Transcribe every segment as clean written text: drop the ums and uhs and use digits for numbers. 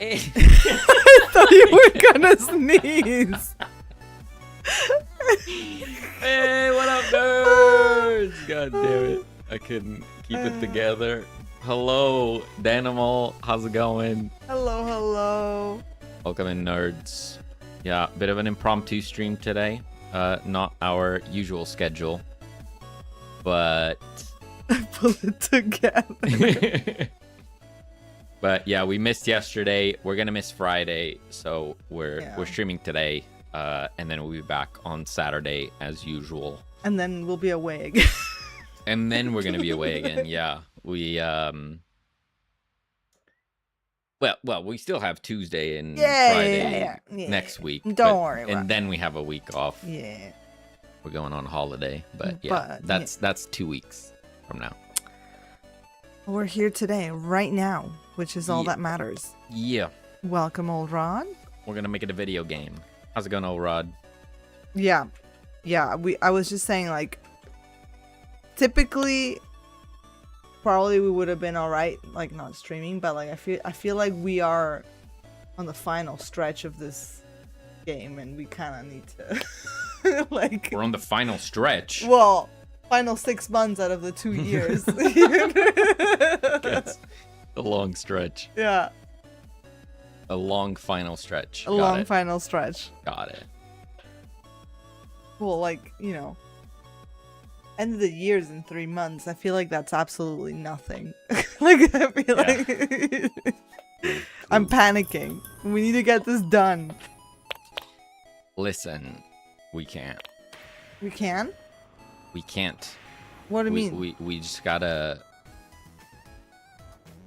I thought you were gonna sneeze. Hey, what up, nerds? God damn it. I couldn't keep it together. Hello, Danimal. How's it going? Hello, hello. Welcome in, nerds. Yeah, bit of an impromptu stream today. Not our usual schedule, but Pull it together. but yeah, we missed yesterday. We're gonna miss Friday, so we're streaming today, and then we'll be back on Saturday as usual. And then we'll be away again. And then we're gonna be away again. Yeah, we Well, we still have Tuesday and Friday next week. Don't worry. And then we have a week off. Yeah. We're going on holiday, but that's 2 weeks from now. We're here today, right now, which is all that matters. Yeah. Welcome, old Rod. We're gonna make it a video game. How's it going, old Rod? Yeah. I was just saying, like, typically, probably we would have been all right, like, not streaming, but like I feel like we are on the final stretch of this game, and we kind of need to like. We're on the final stretch. Well, final 6 months out of the 2 years. Yes. A long stretch. Yeah. A long final stretch. A long final stretch. Got it. Well, like, you know, end of the year's in 3 months. I feel like that's absolutely nothing. Like, I feel like I'm panicking. We need to get this done. Listen, we can't. We can? We can't. What do you mean? We just gotta.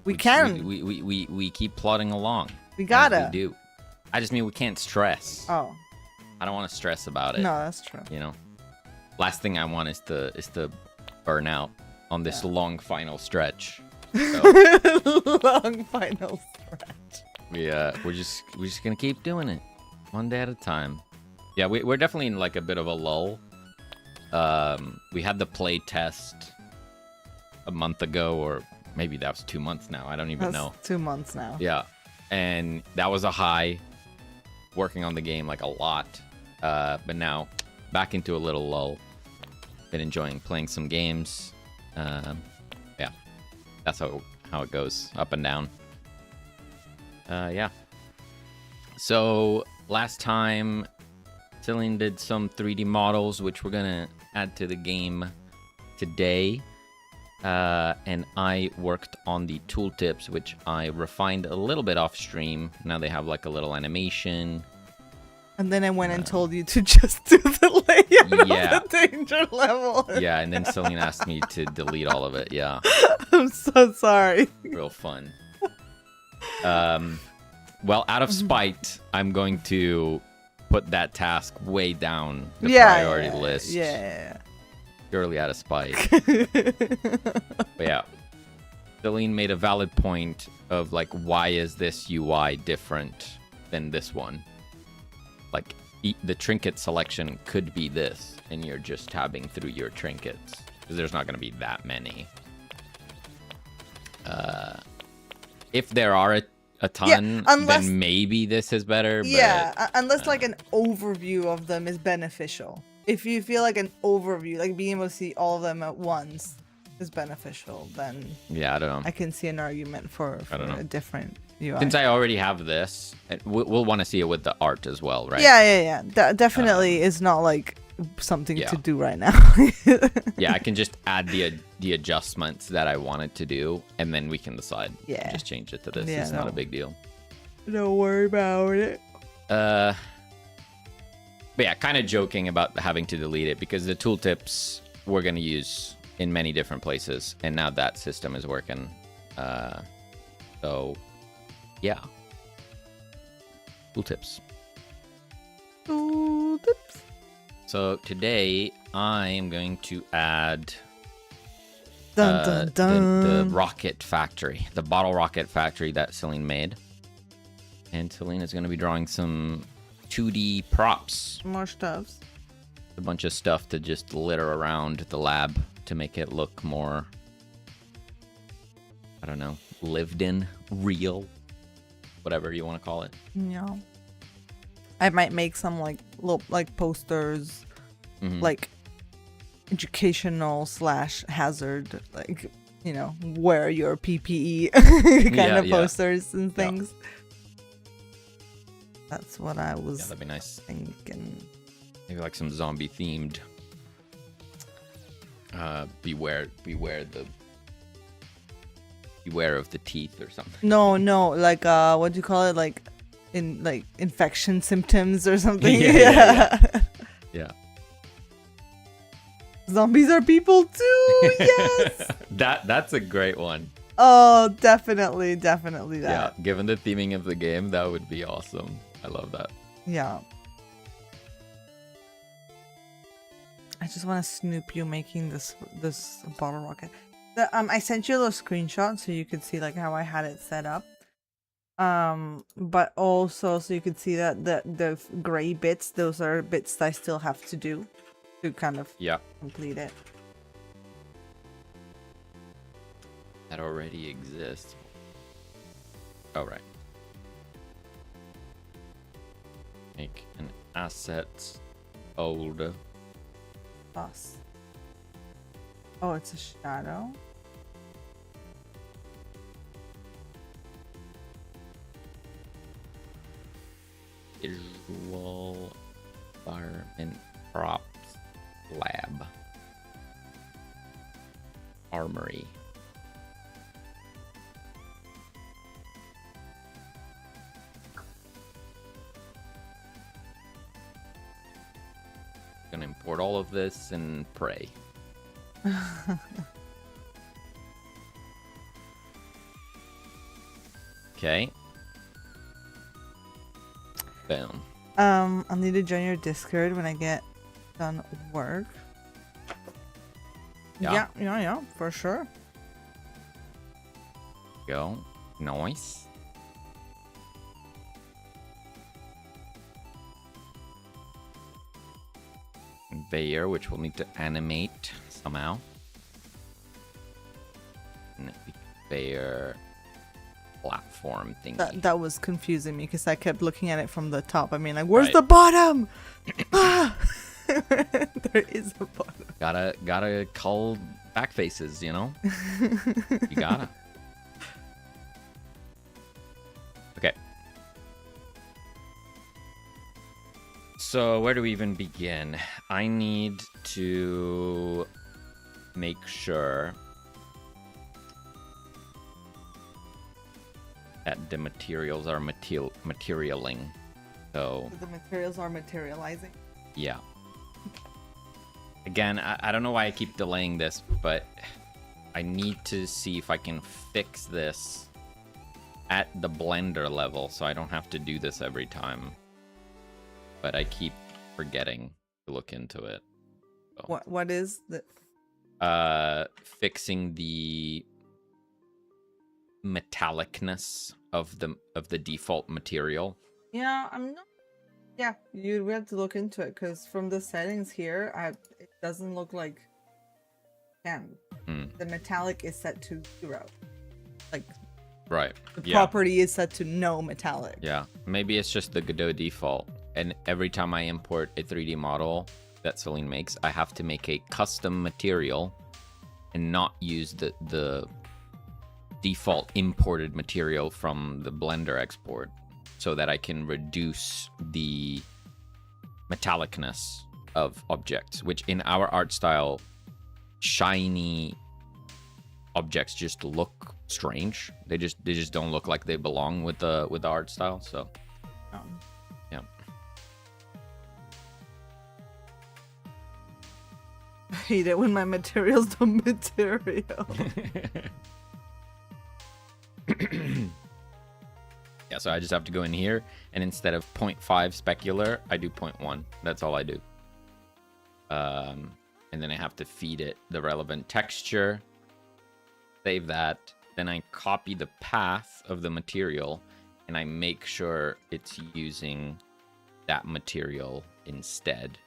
We can. We keep plodding along. We gotta. We do. I just mean we can't stress. Oh. I don't want to stress about it. No, that's true. You know, last thing I want is to burn out on this long final stretch. So, long final stretch. we're just gonna keep doing it, one day at a time. Yeah, we're definitely in like a bit of a lull. We had the play test a month ago, or maybe that was 2 months now. I don't even know. 2 months now. Yeah, and that was a high. Working on the game like a lot, but now back into a little lull. Been enjoying playing some games. Yeah, that's how it goes, up and down. Yeah. So last time, Selene did some 3D models, which we're gonna add to the game today. And I worked on the tooltips, which I refined a little bit off stream. Now they have like a little animation. And then I went and told you to just do the layout of the danger level. Yeah, and then Selene asked me to delete all of it. Yeah. I'm so sorry. Real fun. Well, out of spite, I'm going to put that task way down the priority list. Yeah. Purely out of spite. But yeah, Selene made a valid point of like, why is this UI different than this one? Like, the trinket selection could be this, and you're just tabbing through your trinkets, because there's not going to be that many. If there are a ton, then maybe this is better. Yeah, unless like an overview of them is beneficial. If you feel like an overview, like being able to see all of them at once is beneficial, then yeah, I don't know. I can see an argument for a different UI. Since I already have this, we'll want to see it with the art as well, right? Yeah. That definitely is not like something to do right now. Yeah, I can just add the adjustments that I wanted to do, and then we can decide. Yeah. Just change it to this. Yeah, it's not a big deal. Don't worry about it. But yeah, kind of joking about having to delete it, because the tooltips we're going to use in many different places, and now that system is working. So, yeah. Tooltips. So today, I am going to add the rocket factory, the bottle rocket factory that Selene made. And Selene is going to be drawing some 2D props. More stuffs. A bunch of stuff to just litter around the lab to make it look more, I don't know, lived in, real. whatever you want to call it. Yeah. I might make some like little like posters, like educational / hazard, like, you know, wear your PPE kind of posters and things. That's what I was that'd be nice. thinking. Maybe like some zombie themed. Beware of the teeth or something. No, like what do you call it? Like infection symptoms or something. Yeah. Zombies are people too. Yes. That's a great one. Oh, definitely that. Yeah, given the theming of the game, that would be awesome. I love that. Yeah. I just want to snoop you making this bottle rocket. I sent you a little screenshot so you could see like how I had it set up. But also so you could see that the gray bits, those are bits that I still have to do to kind of complete it. That already exists. Oh, right. Make an asset old. Plus. Oh, it's a shadow. Visual environment props lab. Armory. Gonna import all of this and pray. Okay. Boom. I'll need to join your Discord when I get done work. Yeah, for sure. Go. Nice. Conveyor, which we'll need to animate somehow. And conveyor platform thing. That was confusing me because I kept looking at it from the top. I mean, like, where's the bottom? There is a bottom. Gotta cull back faces, you know? You gotta. Okay. So where do we even begin? I need to make sure that the materials are materialing. So the materials are materializing. Yeah. Again, I don't know why I keep delaying this, but I need to see if I can fix this at the Blender level so I don't have to do this every time. But I keep forgetting to look into it. So, what is the fixing the metallicness of the default material? Yeah, I'm not. Yeah, we have to look into it because from the settings here, it doesn't look like 10. The metallic is set to 0. Like, right. The property is set to no metallic. Yeah, maybe it's just the Godot default. And every time I import a 3D model that Selene makes, I have to make a custom material and not use the default imported material from the Blender export so that I can reduce the metallicness of objects, which in our art style, shiny objects just look strange. They just don't look like they belong with the art style. So yeah. I hate it when my materials don't material. Yeah, so I just have to go in here, and instead of 0.5 specular, I do 0.1. That's all I do. And then I have to feed it the relevant texture. Save that. Then I copy the path of the material, and I make sure it's using that material instead.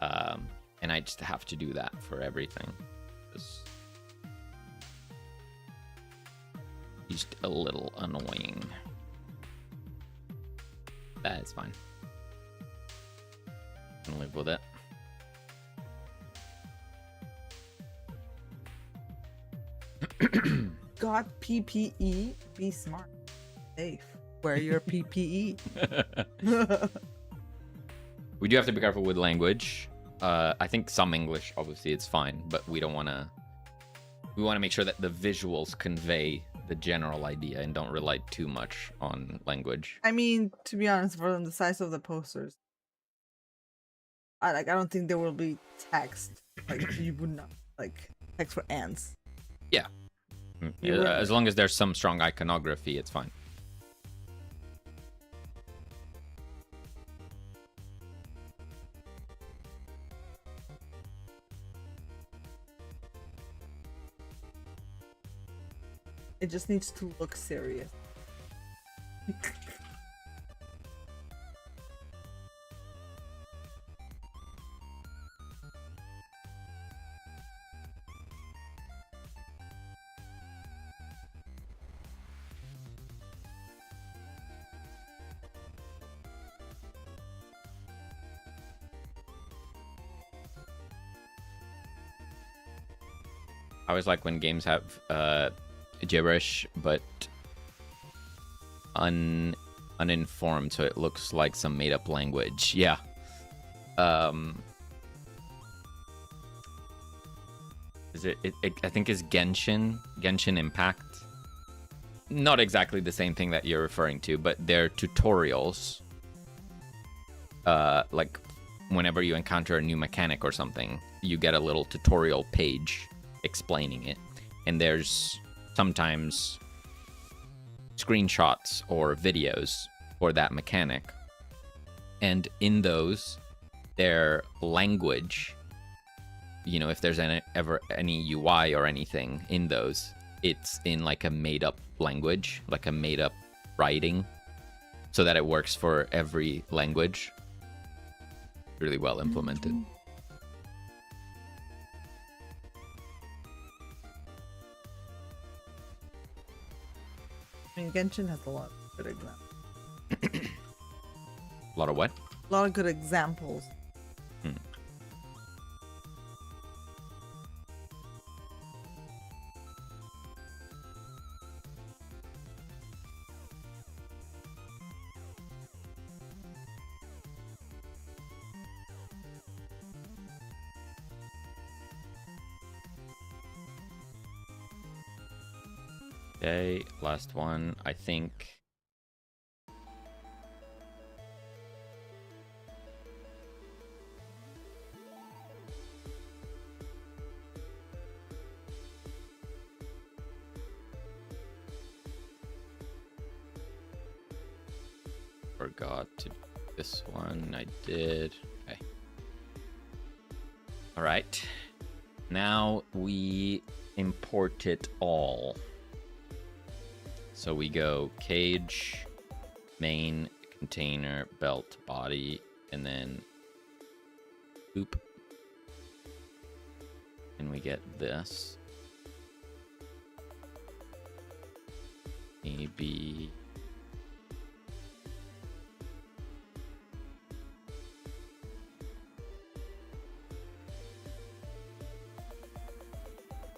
And I just have to do that for everything. Just a little annoying. That is fine. I can live with it. Got PPE. Be smart. Safe. Wear your PPE. We do have to be careful with language. I think some English, obviously, it's fine, but we don't want to. We want to make sure that the visuals convey the general idea and don't rely too much on language. I mean, to be honest, for the size of the posters, I don't think there will be text. Like you would not like text for ants. Yeah. As long as there's some strong iconography, it's fine. It just needs to look serious. I always like when games have gibberish, but uninformed, so it looks like some made-up language. Yeah. Is it I think is Genshin Impact. Not exactly the same thing that you're referring to, but they're tutorials. Like whenever you encounter a new mechanic or something, you get a little tutorial page explaining it, and there's sometimes screenshots or videos for that mechanic, and in those their language, you know, if there's ever any UI or anything in those, it's in like a made up language, like a made up writing, so that it works for every language. Really well implemented. I mean, Genshin has a lot of good examples. A lot of what? A lot of good examples. Okay, last one, I think. Forgot to do this one. I did. Okay. All right. Now we import it all. So we go cage, main, container, belt, body, and then boop. And we get this. Maybe.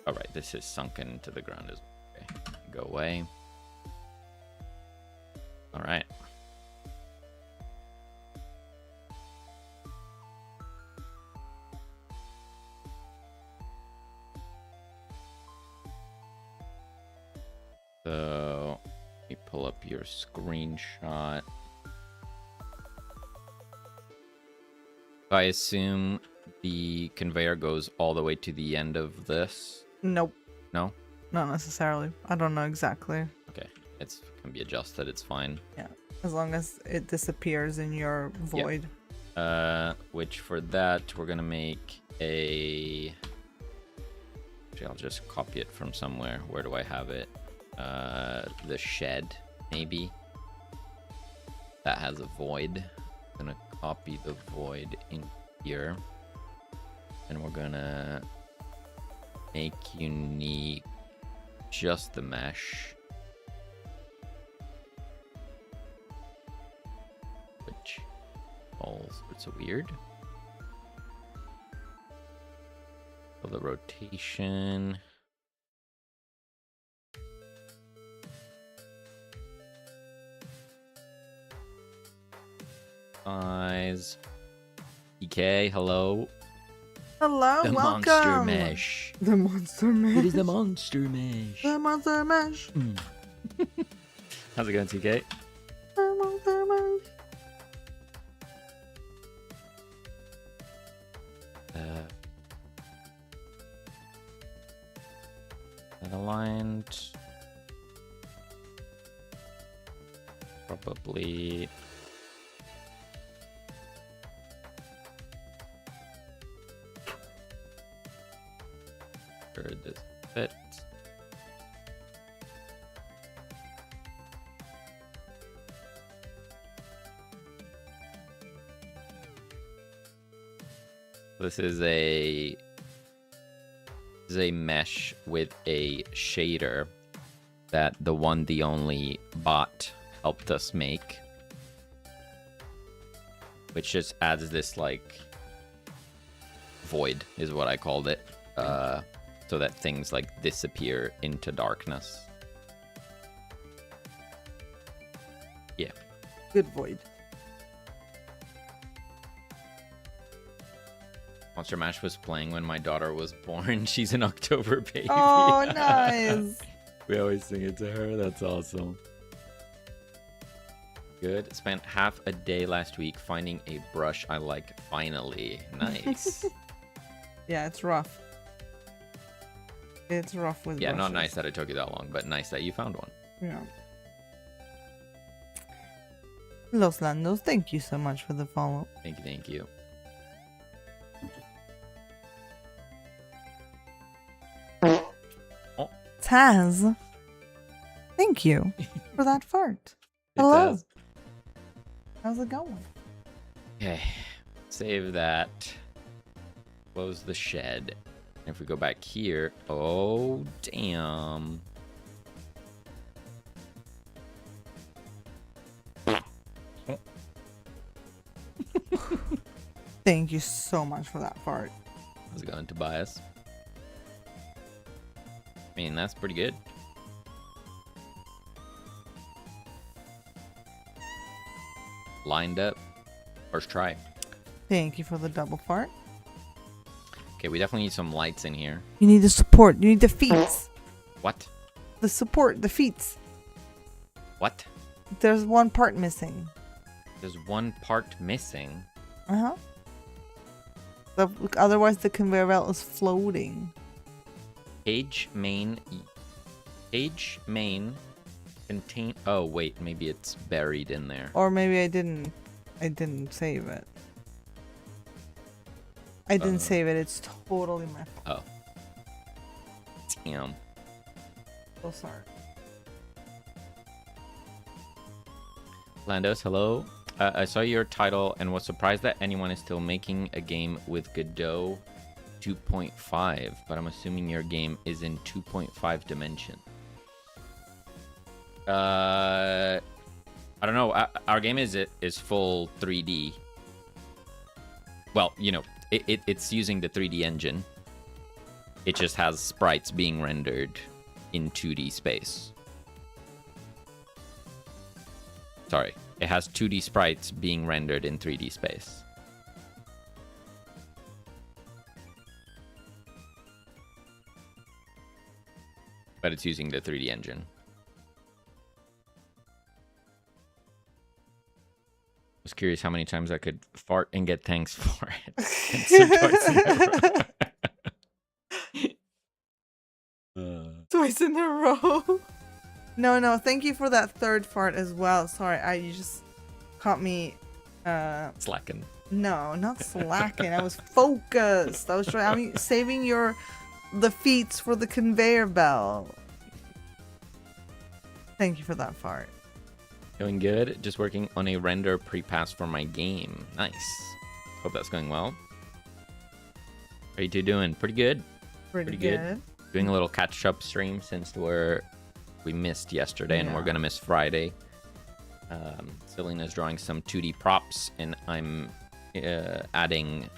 All right, this is sunken into the ground as well. Okay, go away. All right. So, let me pull up your screenshot. I assume the conveyor goes all the way to the end of this. Nope. No? Not necessarily. I don't know exactly. Okay. It can be adjusted. It's fine. Yeah. As long as it disappears in your void. Yep. Which for that, we're going to make a... Actually, I'll just copy it from somewhere. Where do I have it? The shed, maybe. That has a void. I'm going to copy the void in here. And we're going to make unique just the mesh. That's weird. So the rotation. Eyes. EK, hello. Hello, The welcome. monster mesh. The monster mesh. It is the monster mesh. The monster mesh. How's it going, TK? The monster mesh. Aligned. Probably. Sure this fits. This is a mesh with a shader that the only bot helped us make, which just adds this like void is what I called it, so that things like disappear into darkness. Yeah. Good void. Monster Mash was playing when my daughter was born. She's an October baby. Oh, nice. We always sing it to her. That's awesome. Good. Spent half a day last week finding a brush I like finally. Nice. Yeah, it's rough. It's rough with brushes. Not nice that it took you that long, but nice that you found one. Yeah. Los Landos, thank you so much for the follow. Thank you, thank you. Taz, thank you for that fart. Hello. Taz. How's it going? Okay, save that. Close the shed. If we go back here, oh damn. Thank you so much for that fart. How's it going, Tobias? I mean, that's pretty good. Lined up. First try. Thank you for the double fart. Okay, we definitely need some lights in here. You need the support. You need the feet. What? The support. The feet. What? There's one part missing. There's one part missing. Uh-huh. Otherwise, the conveyor belt is floating. Page main contain. Oh wait, maybe it's buried in there. Or maybe I didn't save it. I didn't save it. It's totally my fault. Oh. Damn. So sorry. Landos, hello. I saw your title and was surprised that anyone is still making a game with Godot 2.5, but I'm assuming your game is in 2.5 dimension. I don't know. Our game is full 3D. Well, you know, it's using the 3D engine. It just has sprites being rendered in 2D space. Sorry, it has 2D sprites being rendered in 3D space. But it's using the 3D engine. I was curious how many times I could fart and get thanks for it. Twice in a row. No, thank you for that third fart as well. Sorry, you just caught me Slacking. No, not slacking. I was focused. I was saving the feet for the conveyor belt. Thank you for that fart. Going good. Just working on a render pre-pass for my game. Nice. Hope that's going well. How are you two doing? Pretty good. Pretty good. Doing a little catch-up stream since we missed yesterday and we're gonna miss Friday. Selena's drawing some 2D props and I'm adding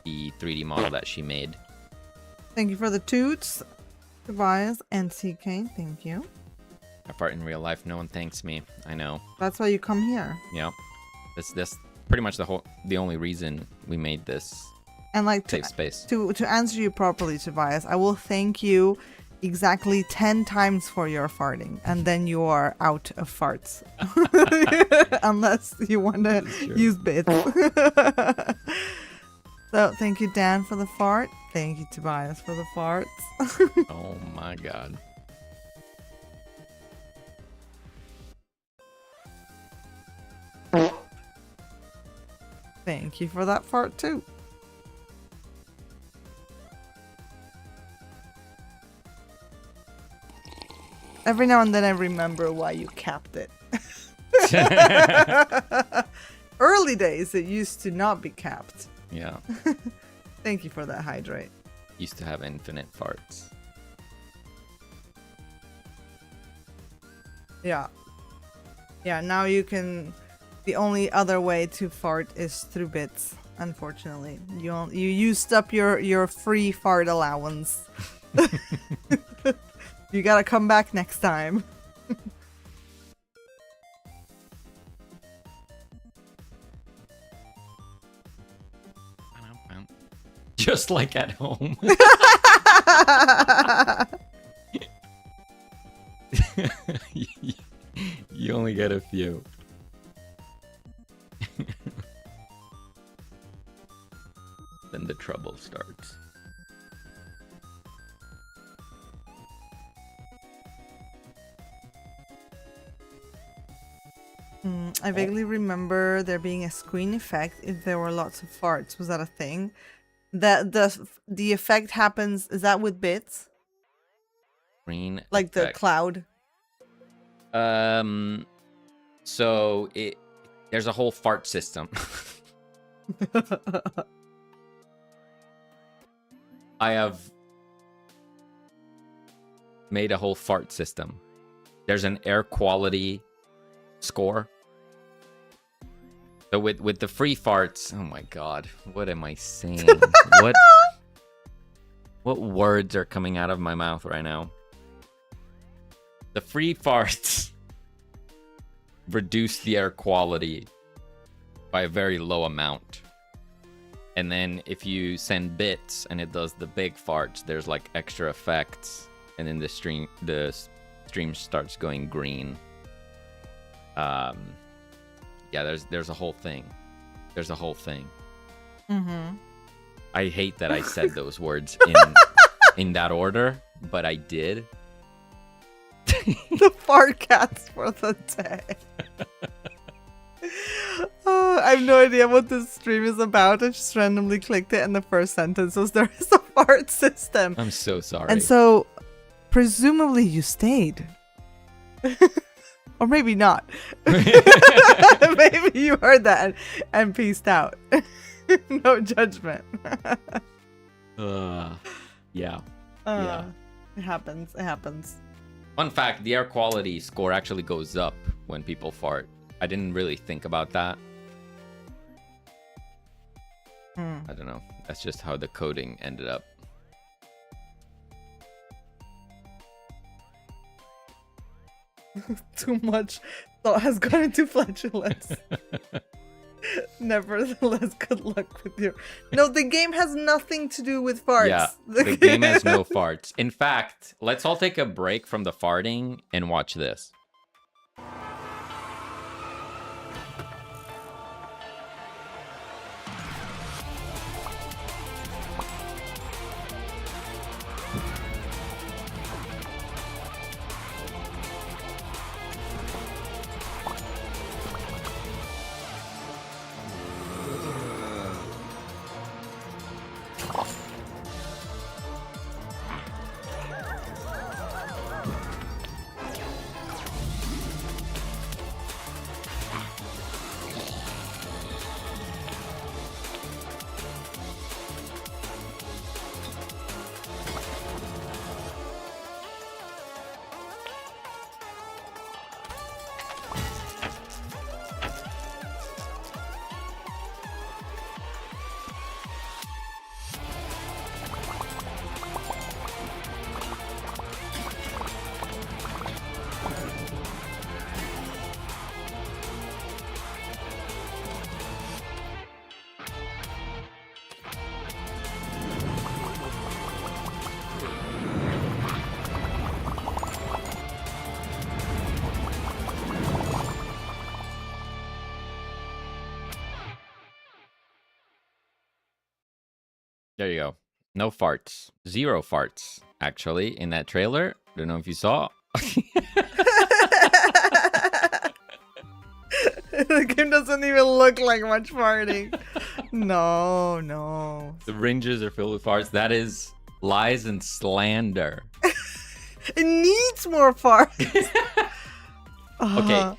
the 3D model that she made. Thank you for the toots, Tobias and CK. Thank you. I fart in real life. No one thanks me. I know. That's why you come here. Yeah. That's pretty much the only reason we made this And like safe space. To answer you properly, Tobias, I will thank you exactly 10 times for your farting, and then you are out of farts. Unless you want to use bits. So thank you, Dan, for the fart. Thank you, Tobias, for the farts. Oh my god. Thank you for that fart too. Every now and then I remember why you capped it. Early days it used to not be capped. Yeah. Thank you for that hydrate. Used to have infinite farts. Yeah. Yeah, now you can... The only other way to fart is through bits, unfortunately. You used up your free fart allowance. You gotta come back next time. Just like at home. You only get a few. Then the trouble starts. I vaguely remember there being a screen effect if there were lots of farts. Was that a thing? That the effect happens, is that with bits? Green Like the effect. cloud? So there's a whole fart system. I have made a whole fart system. There's an air quality score. So with the free farts, oh my god, what am I saying? What words are coming out of my mouth right now? The free farts reduce the air quality by a very low amount. And then if you send bits and it does the big farts, there's like extra effects, and then the stream starts going green. Yeah, there's a whole thing. There's a whole thing. Mm-hmm. I hate that I said those words in that order, but I did. The fart cats for the day. Oh, I have no idea what this stream is about. I just randomly clicked it and the first sentence was there is a fart system. I'm so sorry. And so, presumably you stayed. Or maybe not. Maybe you heard that and peaced out. No judgment. Yeah. Yeah. It happens. It happens. Fun fact, the air quality score actually goes up when people fart. I didn't really think about that. I don't know. That's just how the coding ended up. Too much thought has gone into flatulence. Nevertheless, good luck with your... No, the game has nothing to do with farts. Yeah, the game has no farts. In fact, let's all take a break from the farting and watch this. There you go. No farts. 0 farts, actually, in that trailer. Don't know if you saw. The game doesn't even look like much farting. No, no. The ranges are filled with farts. That is lies and slander. It needs more farts. Okay.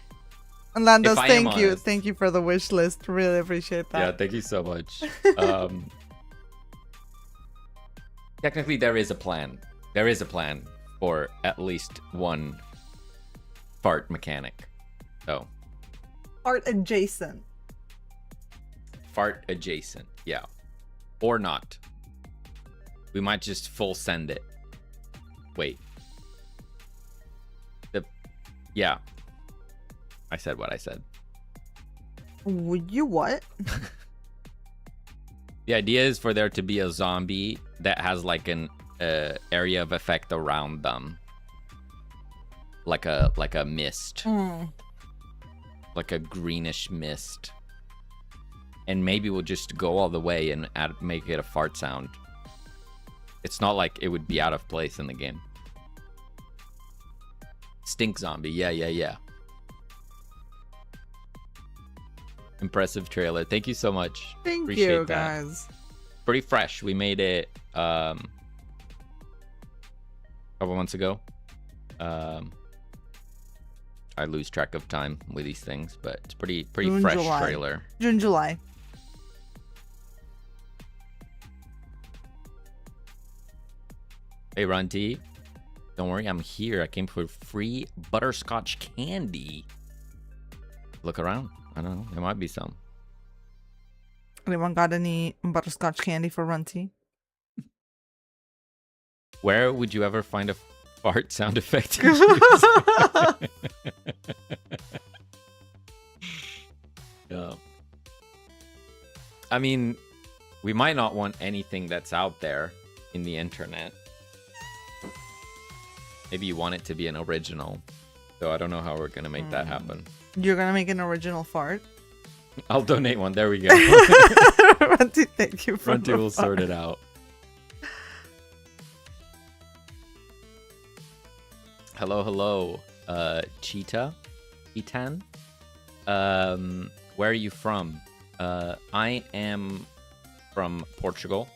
And Landos, If I am thank you. honest- Thank you for the wish list. Really appreciate that. Yeah, thank you so much. Technically, there is a plan. There is a plan for at least one fart mechanic. So, Art adjacent. fart adjacent. Yeah. Or not. We might just full send it. Wait. Yeah. I said what I said. Would you what? The idea is for there to be a zombie that has like an area of effect around them, like a mist, like a greenish mist, and maybe we'll just go all the way and make it a fart sound. It's not like it would be out of place in the game. Stink zombie, yeah. Impressive trailer. Thank you so much. Thank Appreciate you, that. guys. Pretty fresh. We made it a couple months ago. I lose track of time with these things, but it's pretty June, fresh July. trailer. June, July. Hey, Runty. Don't worry, I'm here. I came for free butterscotch candy. Look around. I don't know. There might be some. Anyone got any butterscotch candy for Runty? Where would you ever find a fart sound effect? Yeah. I mean, we might not want anything that's out there in the internet. Maybe you want it to be an original. So I don't know how we're going to make that happen. You're gonna make an original fart? I'll donate one. There we go. Runty, thank you for Fronty the will fart. sort it out. Hello. Cheetah? Etan? Where are you from? I am from Portugal.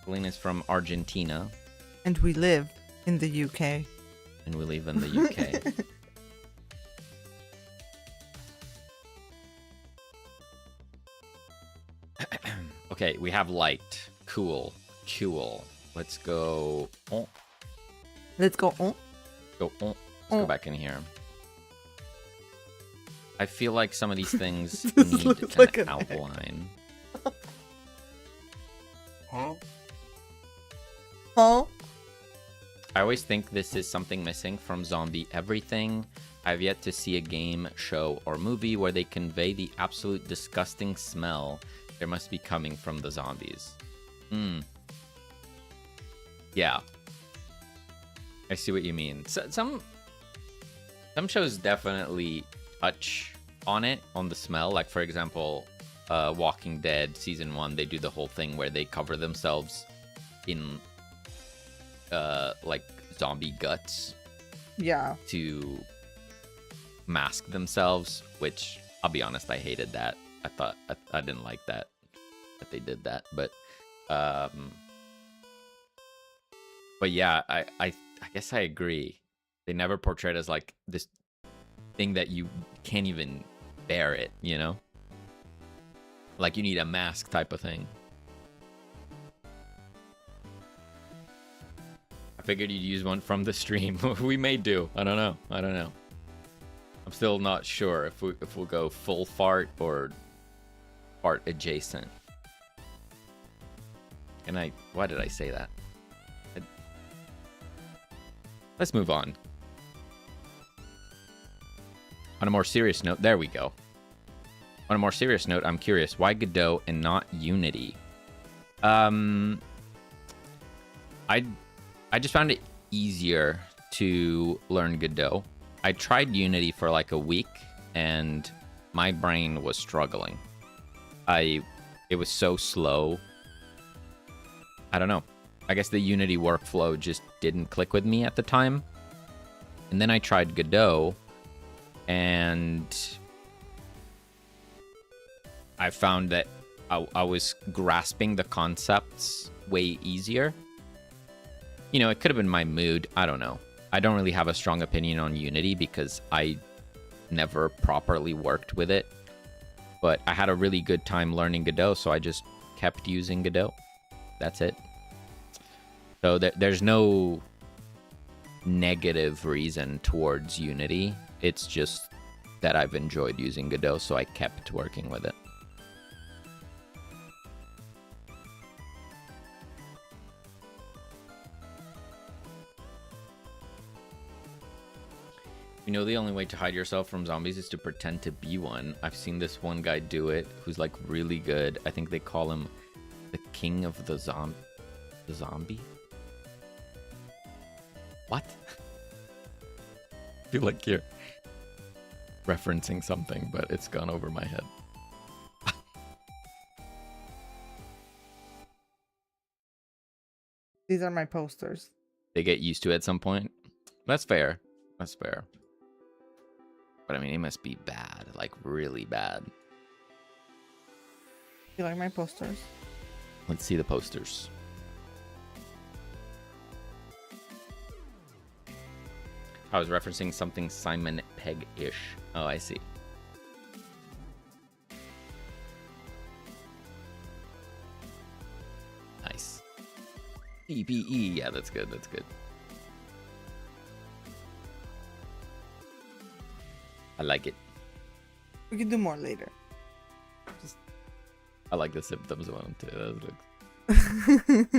Selene is from Argentina. And we live in the UK. And we live in the UK. Okay, we have light. Cool. Let's go. Oh, Let's go on. go. Oh. Let's go back in here. I feel like some of these things This need looks an like an outline. Oh, I always think this is something missing from Zombie Everything. I've yet to see a game, show, or movie where they convey the absolute disgusting smell there must be coming from the zombies. Yeah. I see what you mean. So, some shows definitely touch on it, on the smell. Like, for example, Walking Dead Season 1, they do the whole thing where they cover themselves in, like, zombie guts yeah. to mask themselves, which, I'll be honest, I hated that. I thought, I didn't like that they did that. But yeah, I guess I agree. They never portrayed as like this thing that you can't even bear it, you know? Like you need a mask type of thing. I figured you'd use one from the stream. We may do. I don't know. I'm still not sure if we'll go full fart or fart adjacent. And why did I say that? Let's move on. On a more serious note, there we go. On a more serious note, I'm curious, why Godot and not Unity? I just found it easier to learn Godot. I tried Unity for like a week, and my brain was struggling. It was so slow I don't know. I guess the Unity workflow just didn't click with me at the time. And then I tried Godot, and I found that I was grasping the concepts way easier. You know, it could have been my mood. I don't know. I don't really have a strong opinion on Unity because I never properly worked with it. But I had a really good time learning Godot, so I just kept using Godot. That's it. So there's no negative reason towards Unity. It's just that I've enjoyed using Godot, so I kept working with it. You know, the only way to hide yourself from zombies is to pretend to be one. I've seen this one guy do it who's like really good. I think they call him the king of the zombie? What? I feel like you're referencing something, but it's gone over my head. These are my posters. They get used to it at some point. That's fair. That's fair. But I mean, it must be bad, like really bad. You like my posters? Let's see the posters. I was referencing something Simon Pegg-ish. Oh, I see. Nice. PPE. Yeah, that's good. That's good. I like it. We can do more later. Just... I like the symptoms one too. That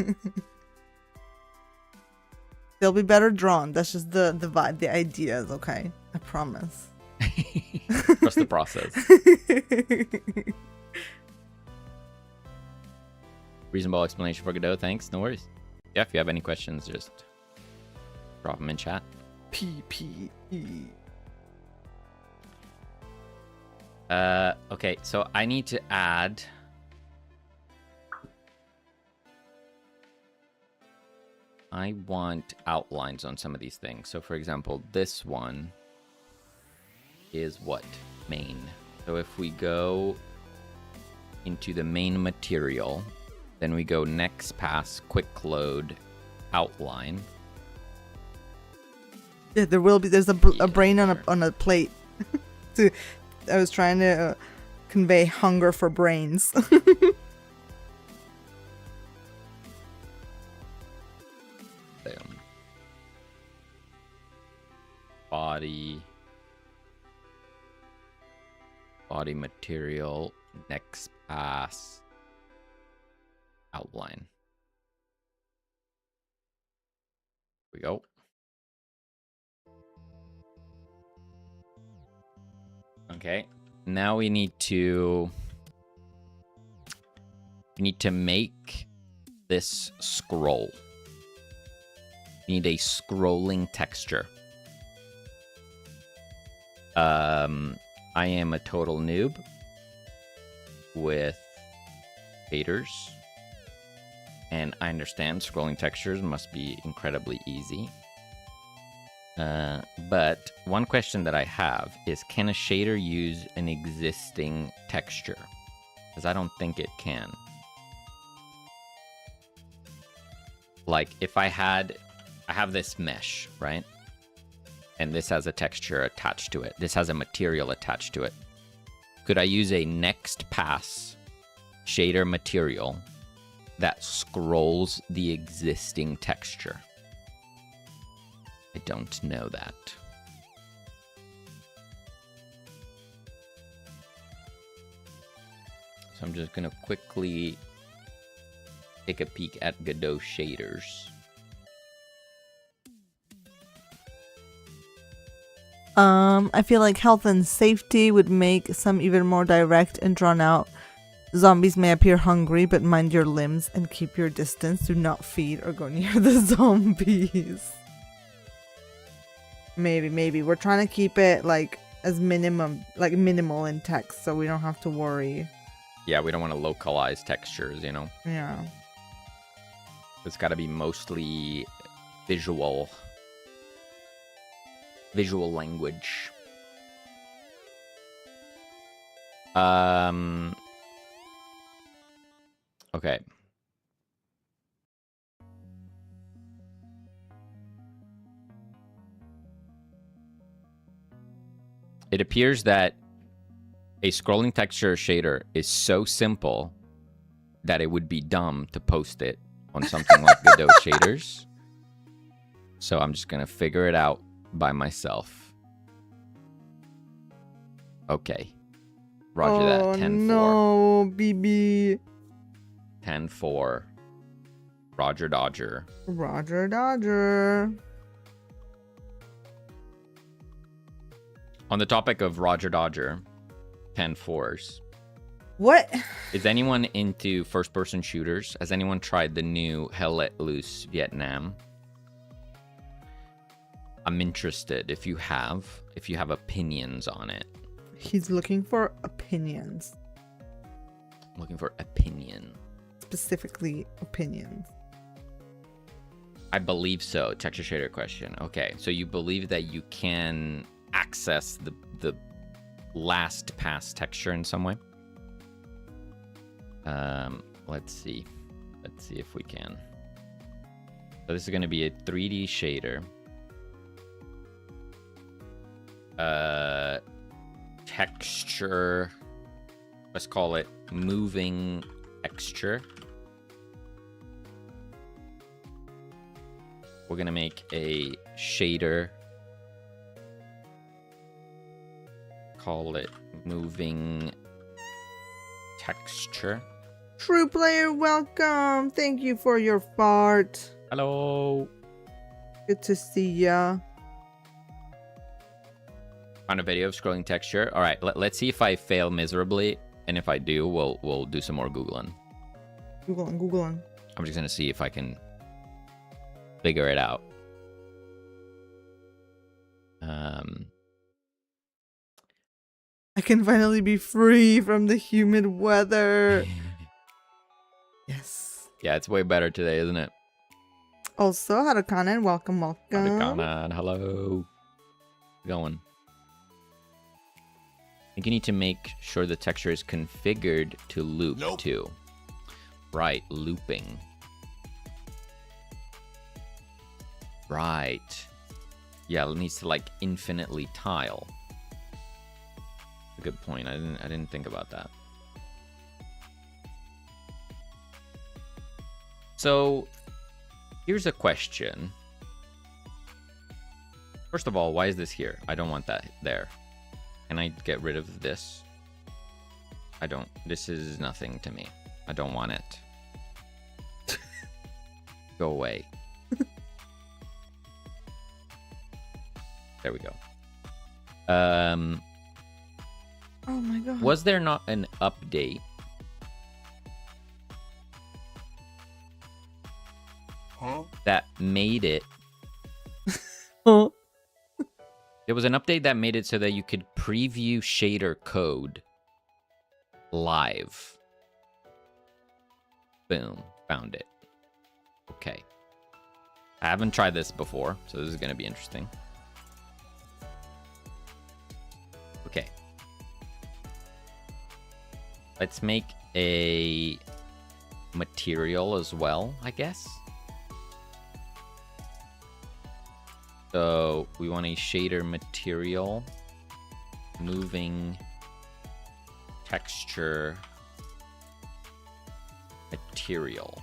looks... They'll be better drawn. That's just the vibe, the ideas, okay? I promise. Trust the process. Reasonable explanation for Godot. Thanks. No worries. Yeah, if you have any questions, just drop them in chat. PPE. Okay, so I need to add... I want outlines on some of these things. So for example, this one is what? Main. So if we go into the main material, then we go next pass, quick load, outline. Yeah, there will be. There's a brain on a plate. I was trying to convey hunger for brains. Body material, next pass, outline. Here we go. Okay, now we need to make this scroll. We need a scrolling texture. I am a total noob with shaders, and I understand scrolling textures must be incredibly easy. But one question that I have is, can a shader use an existing texture? Because I don't think it can. Like if I have this mesh, right? And this has a texture attached to it. This has a material attached to it. Could I use a next pass shader material that scrolls the existing texture? I don't know that. So I'm just gonna quickly take a peek at Godot shaders. I feel like health and safety would make some even more direct and drawn out. Zombies may appear hungry, but mind your limbs and keep your distance. Do not feed or go near the zombies. Maybe. We're trying to keep it like as minimal in text, so we don't have to worry. Yeah, we don't want to localize textures, you know? Yeah. It's got to be mostly visual language. Okay. It appears that a scrolling texture shader is so simple that it would be dumb to post it on something like Godot shaders. So I'm just going to figure it out by myself. Okay. Roger that. 10-4. No, BB. 10-4. Roger Dodger. Roger Dodger. On the topic of Roger Dodger, 10-4s. What? Is anyone into first-person shooters? Has anyone tried the new Hell Let Loose Vietnam? I'm interested if you have opinions on it. He's looking for opinions. Looking for opinion. Specifically, opinions. I believe so. Texture shader question. Okay, so you believe that you can access the last pass texture in some way? Let's see if we can. So this is going to be a 3D shader. Texture. Let's call it moving texture. We're going to make a shader. Call it moving texture. True player, welcome. Thank you for your fart. Hello. Good to see ya. On a video of scrolling texture. All right, let's see if I fail miserably, and if I do, we'll do some more googling. Googling. I'm just gonna see if I can figure it out. I can finally be free from the humid weather. Yes. Yeah, it's way better today, isn't it? Also, Harukanen, welcome. Harukanen, hello. Going. I think you need to make sure the texture is configured to loop too. Right, looping. Right. Yeah, it needs to like infinitely tile. A good point. I didn't think about that. So, here's a question. First of all, why is this here? I don't want that there. Can I get rid of this? I don't. This is nothing to me. I don't want it. Go away. There we go. Oh my god. Was there not an update? That made it. Huh? There was an update that made it so that you could preview shader code live. Boom. Found it. Okay. I haven't tried this before, so this is going to be interesting. Okay. Let's make a material as well, I guess. So we want a shader material, moving texture material.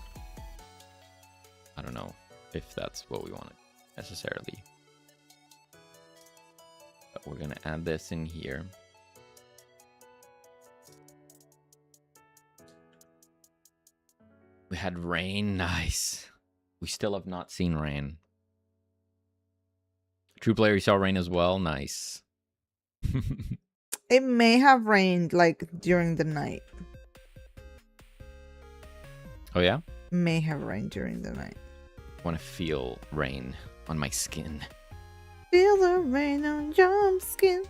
I don't know if that's what we want necessarily. But we're going to add this in here. We had rain. Nice. We still have not seen rain. True player, you saw rain as well. Nice. It may have rained like during the night. Oh yeah? May have rained during the night. I want to feel rain on my skin. Feel the rain on your skin.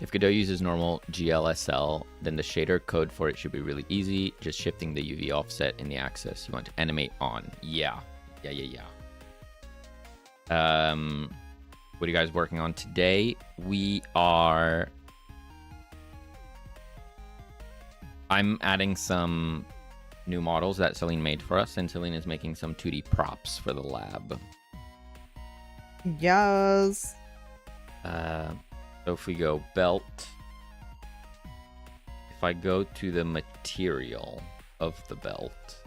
If Godot uses normal GLSL, then the shader code for it should be really easy. Just shifting the UV offset in the axis. You want to animate on. Yeah. What are you guys working on today? I'm adding some new models that Selene made for us, and Selene is making some 2D props for the lab. Yes. So if we go belt, if I go to the material of the belt,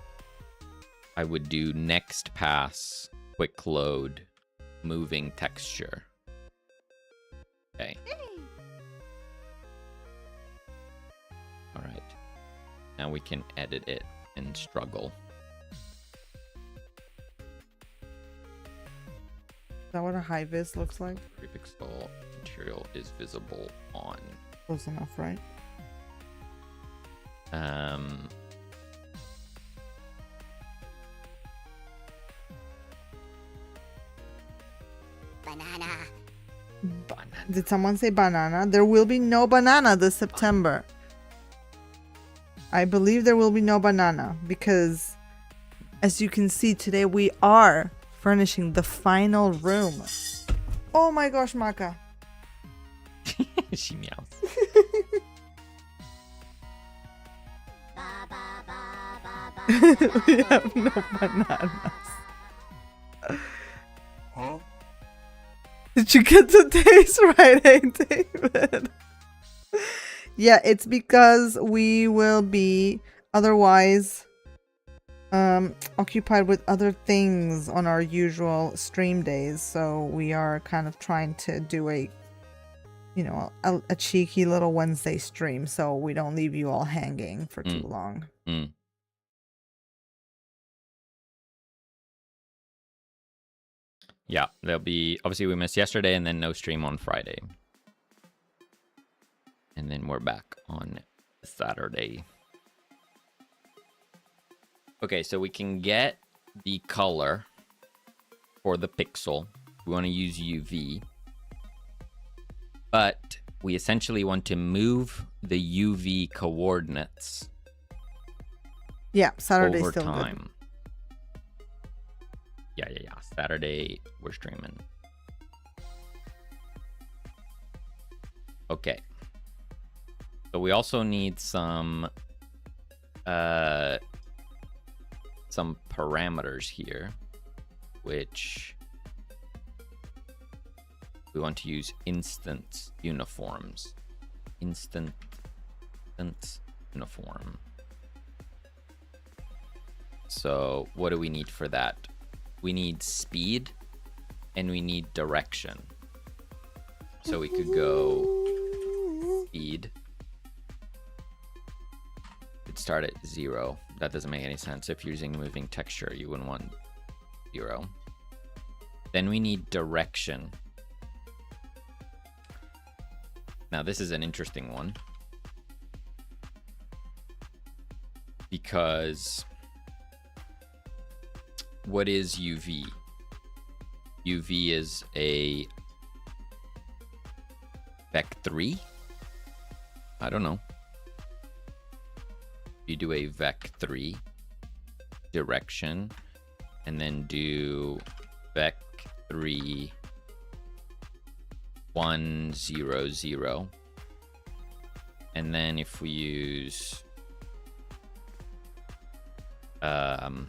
I would do next pass, quick load, moving texture. Okay. All right. Now we can edit it and struggle. Is that what a high vis looks like? 3 pixel material is visible on. Close enough, right? Banana. Did someone say banana? There will be no banana this September. I believe there will be no banana because, as you can see today, we are furnishing the final room. Oh my gosh, Maka. She meows. We have no bananas. Huh? Did you get the taste right, hey David? Yeah, it's because we will be otherwise occupied with other things on our usual stream days. So we are kind of trying to do a cheeky little Wednesday stream so we don't leave you all hanging for too long. Yeah, there'll be, obviously we missed yesterday and then no stream on Friday. And then we're back on Saturday. Okay, so we can get the color for the pixel. We want to use UV. But we essentially want to move the UV coordinates. Yeah, Saturday's over still time. good. Yeah. Saturday, we're streaming. Okay. So we also need some parameters here, which we want to use instance uniforms. Instance uniform. So what do we need for that? We need speed and we need direction. So we could go speed. It'd start at 0. That doesn't make any sense. If you're using moving texture, you wouldn't want 0. Then we need direction. Now this is an interesting one, because what is UV? UV is a vec3? I don't know. You do a vec3 direction and then do vec3 1 0 0, and then if we use alright,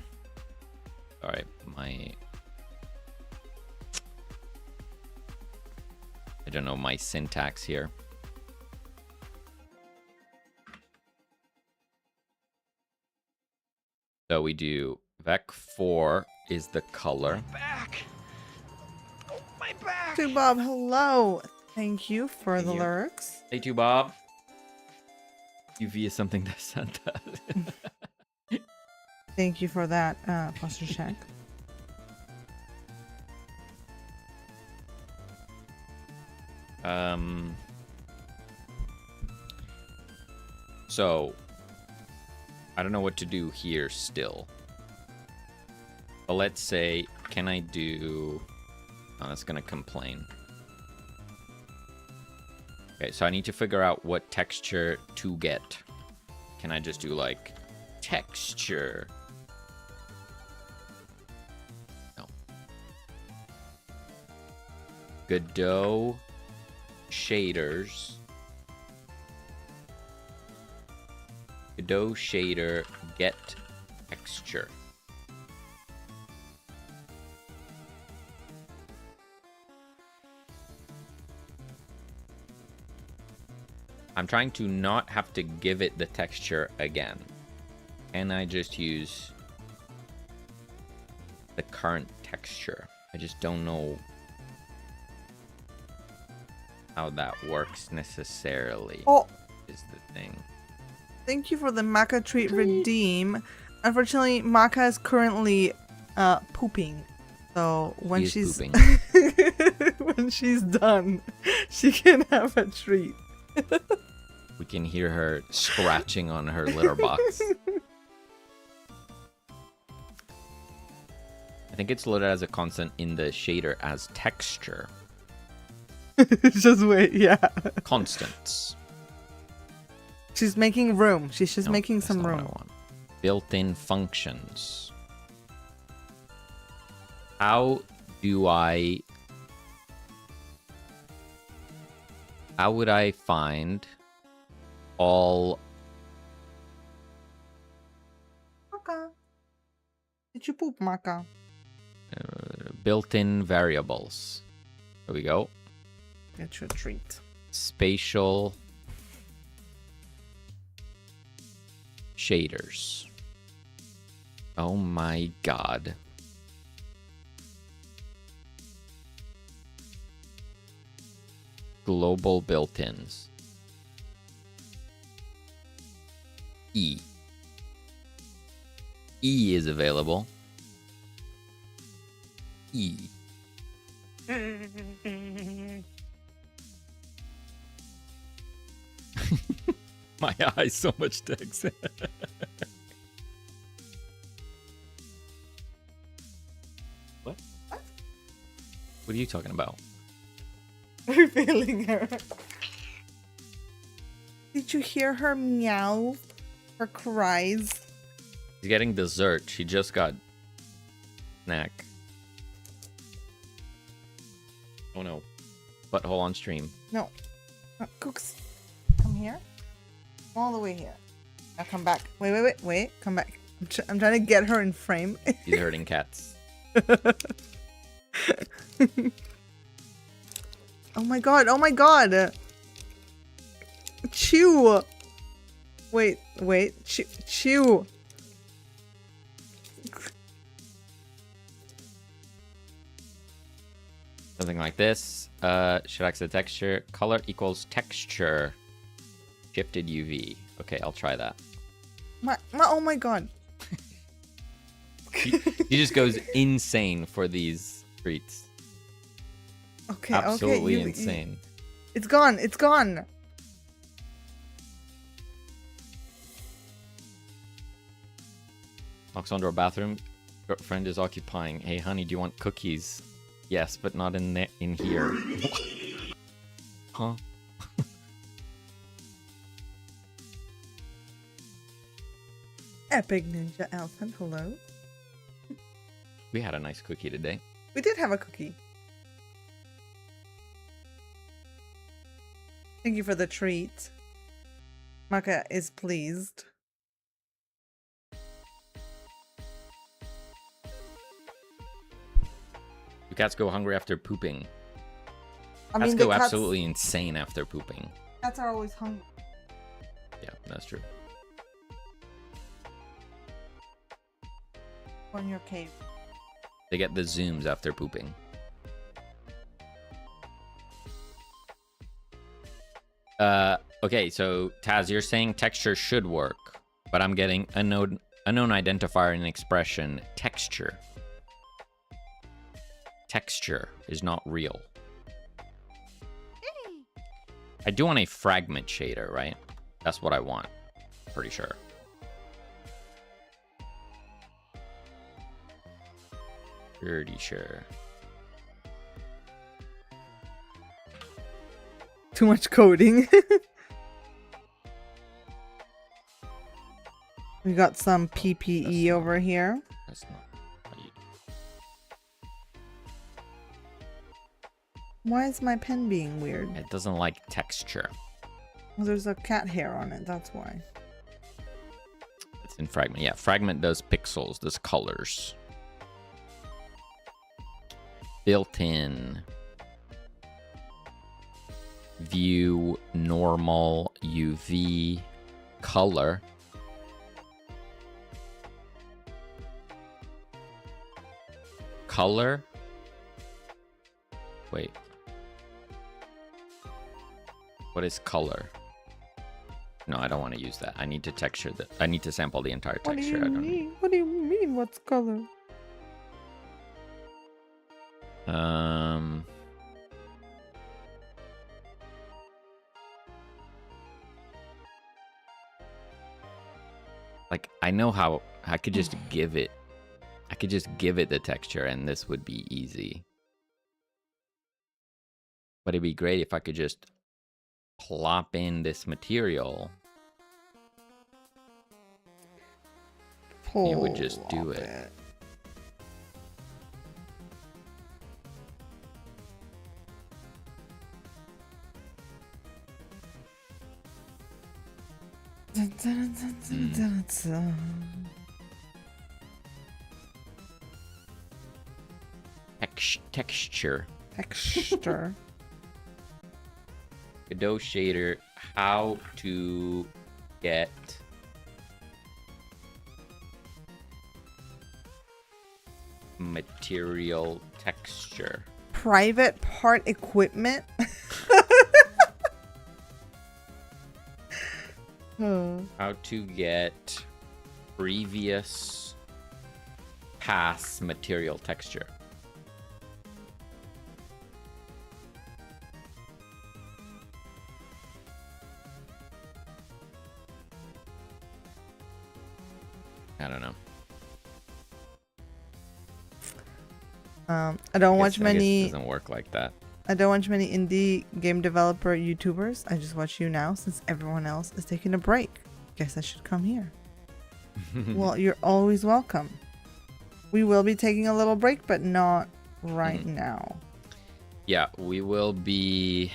I don't know my syntax here. So we do vec4 is the color. My back. Oh, my back. Hey Bob, hello. Thank you for the lyrics. Hey, to Bob. UV is something that sent us. Thank you for that, posture check. So I don't know what to do here still. But let's say, can I do... Oh, that's gonna complain. Okay, so I need to figure out what texture to get. Can I just do like texture? No. Godot shaders. Godot shader get texture. I'm trying to not have to give it the texture again. Can I just use the current texture? I just don't know how that works necessarily. Oh, is the thing. thank you for the maca treat redeem. Unfortunately, maca is currently pooping. So when He is she's pooping. when she's done, she can have a treat. We can hear her scratching on her litter box. I think it's loaded as a constant in the shader as texture. Just wait, yeah. Constants. She's making room. She's just No, making that's some not what room. I want. Built-in functions. How would I find all Maca. Did you poop, Maca? built-in variables? There we go. Get your treat. Spatial shaders. Oh my god. Global built-ins. E. E is available. E. My eyes, so much text. What? What are you talking about? We're feeling her. Did you hear her meow? Her cries? She's getting dessert. She just got snack. Oh no. Butthole on stream. No. Cooks. Come here. All the way here. Now come back. Wait. Come back. I'm trying to get her in frame. He's hurting cats. Oh my god. Chew. Wait. Chew. Something like this. Should access texture. Color equals texture. Shifted UV. Okay, I'll try that. Oh my god. He just goes insane for these treats. Okay, Absolutely okay. insane. It's gone. Knocks on door bathroom. Girlfriend is occupying. Hey, honey, do you want cookies? Yes, but not in here. Huh? Epic Ninja Elephant, hello. We had a nice cookie today. We did have a cookie. Thank you for the treat. Maka is pleased. Do cats go hungry after pooping? I Cats mean, go the absolutely insane after pooping. cats are always hungry. Yeah, that's true. On your cave. They get the zooms after pooping. Okay, so Taz, you're saying texture should work, but I'm getting unknown identifier and expression texture. Texture is not real. I do want a fragment shader, right? That's what I want. Pretty sure. Pretty sure. Too much coding. We got some PPE over here. That's not how you... Why is my pen being weird? It doesn't like texture. Well, there's a cat hair on it, that's why. It's in Fragment. Yeah, Fragment does pixels, does colors. Built-in. View, normal, UV, color. Color? Wait. What is color? No, I don't want to use that. I need to texture that. I need to sample the entire What do texture. you I don't mean? What do you mean? What's color? Like I know how I could just give it. I could just give it the texture, and this would be easy. But it'd be great if I could just plop in this material. It would just do it. Texture. Texture. Godot shader. How to get material texture. Private part equipment. How to get previous pass material texture. I don't know. I don't watch I guess many. it doesn't work like that. I don't watch many indie game developer YouTubers. I just watch you now since everyone else is taking a break. Guess I should come here. Well, you're always welcome. We will be taking a little break, but not right now. Yeah, we will be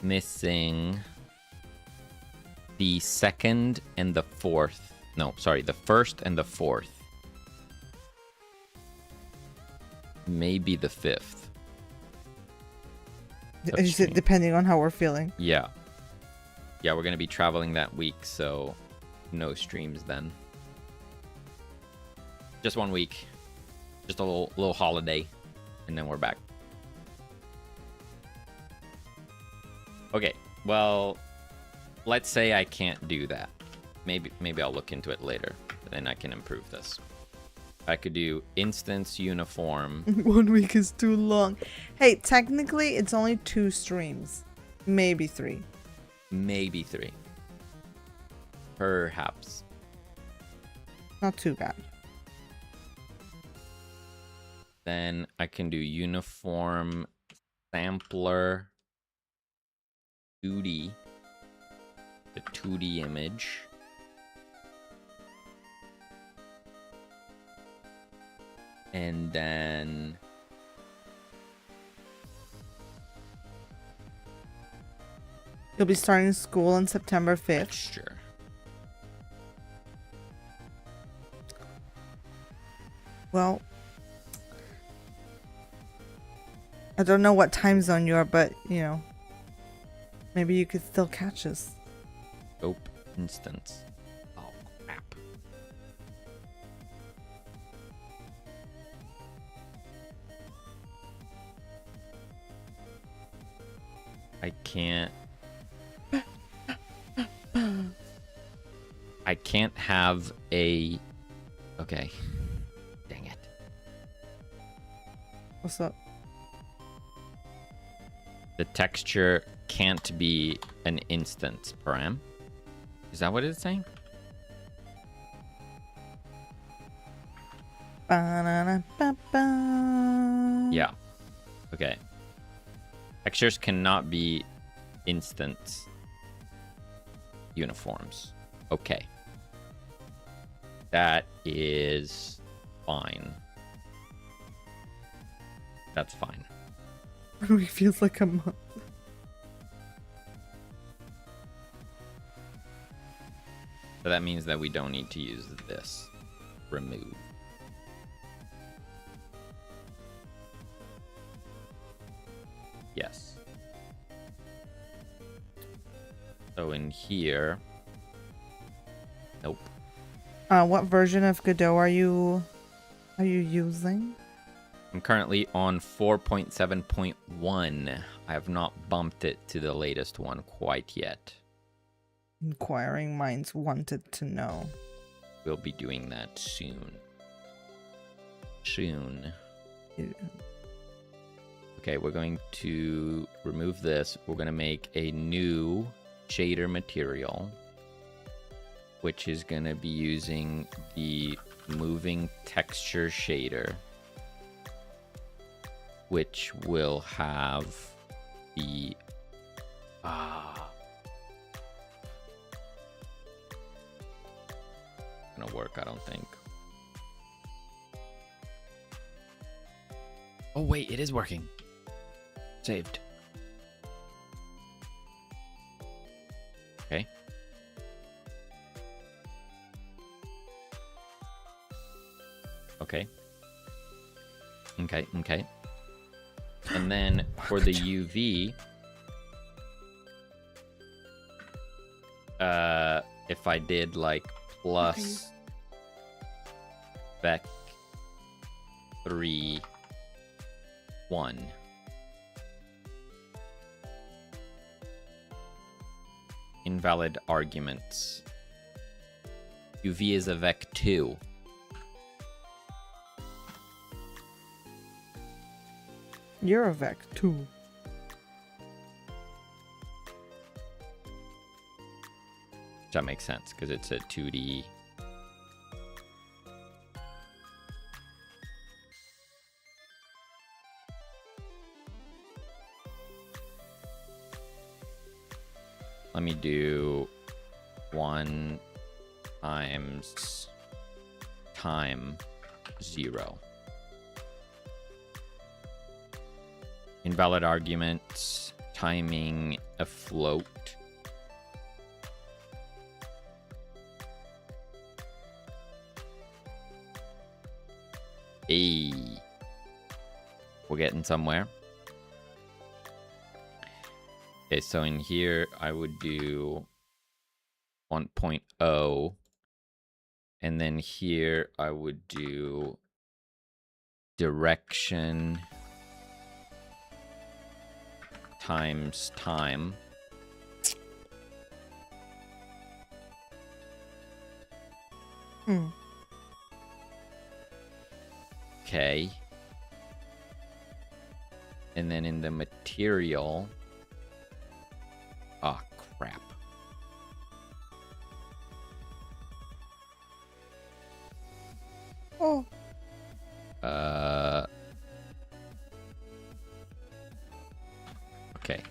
missing the second and the fourth. No, sorry, the first and the fourth. Maybe the fifth. Is it depending on how we're feeling? Yeah. Yeah, we're going to be traveling that week, so no streams then. Just 1 week. Just a little holiday, and then we're back. Okay, well, let's say I can't do that. Maybe I'll look into it later, but then I can improve this. I could do instance uniform. 1 week is too long. Hey, technically, it's only 2 streams. Maybe 3. Maybe 3. Perhaps. Not too bad. Then I can do uniform sampler 2D. The 2D image. And then You'll be starting school on September 5th. texture. Well, I don't know what time zone you are, but, you know, maybe you could still catch us. Scope instance. Oh, crap. I can't have a... Okay. Dang it. What's up? The texture can't be an instance param. Is that what it's saying? Ba-na-na-ba-ba. Yeah. Okay. Textures cannot be instance uniforms. Okay. That is fine. That's fine. It feels like a month. So that means that we don't need to use this. Remove. Yes. So in here... Nope. What version of Godot are you using? I'm currently on 4.7.1. I have not bumped it to the latest one quite yet. Inquiring minds wanted to know. We'll be doing that soon. Soon. Yeah. Okay, we're going to remove this. We're going to make a new shader material, which is going to be using the moving texture shader, which will have the gonna work, I don't think. Oh wait, it is working. Saved. Okay. Okay. Okay. And then for the UV, if I did like plus spec 3 1. Invalid arguments. UV is a vec 2. You're a Vec too. That makes sense because it's a 2D. Let me do 1 times time 0. Invalid arguments, timing a float. Hey, we're getting somewhere. Okay, so in here I would do 1.0, and then here I would do direction times time. Okay. And then in the material... Oh, crap. Oh. Okay.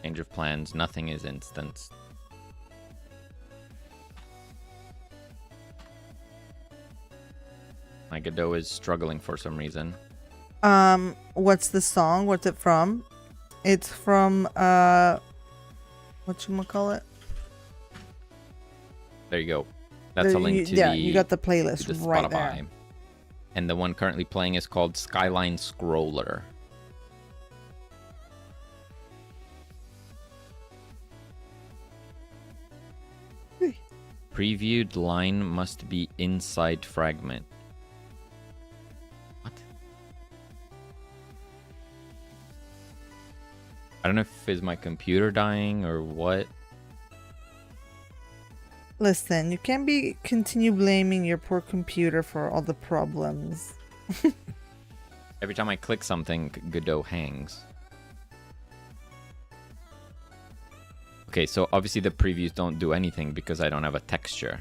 Change of plans. Nothing is instanced. My Godot is struggling for some reason. What's the song? What's it from? It's from, whatchamacallit? There you go. That's a link to yeah, the... you got the playlist to the right Spotify. there. And the one currently playing is called Skyline Scroller. Previewed line must be inside fragment. What? I don't know if it's my computer dying or what. Listen, you can't continue blaming your poor computer for all the problems. Every time I click something, Godot hangs. Okay, so obviously the previews don't do anything because I don't have a texture.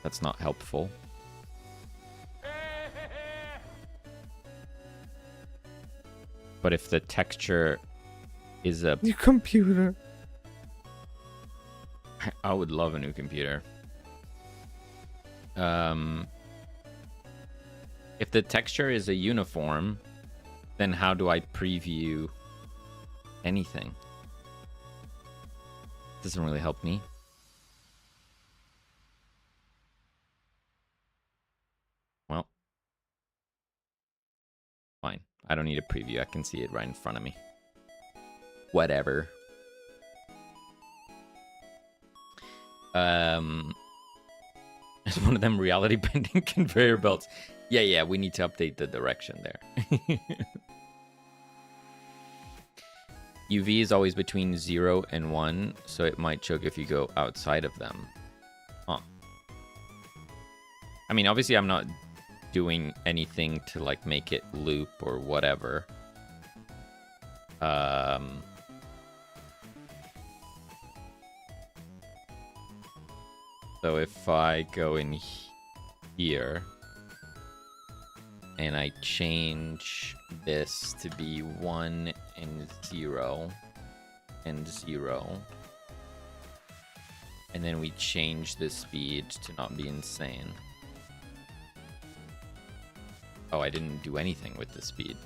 That's not helpful. But if the texture is a... New computer. I would love a new computer. If the texture is a uniform, then how do I preview anything? Doesn't really help me. Well, fine. I don't need a preview. I can see it right in front of me. Whatever. It's one of them reality bending conveyor belts. Yeah, we need to update the direction there. UV is always between 0 and 1, so it might choke if you go outside of them. Huh. I mean, obviously I'm not doing anything to like make it loop or whatever. So if I go in here and I change this to be 1 and 0 and 0, and then we change the speed to not be insane. Oh, I didn't do anything with the speed.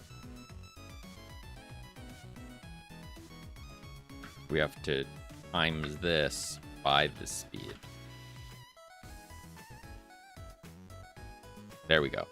We have to times this by the speed. There we go.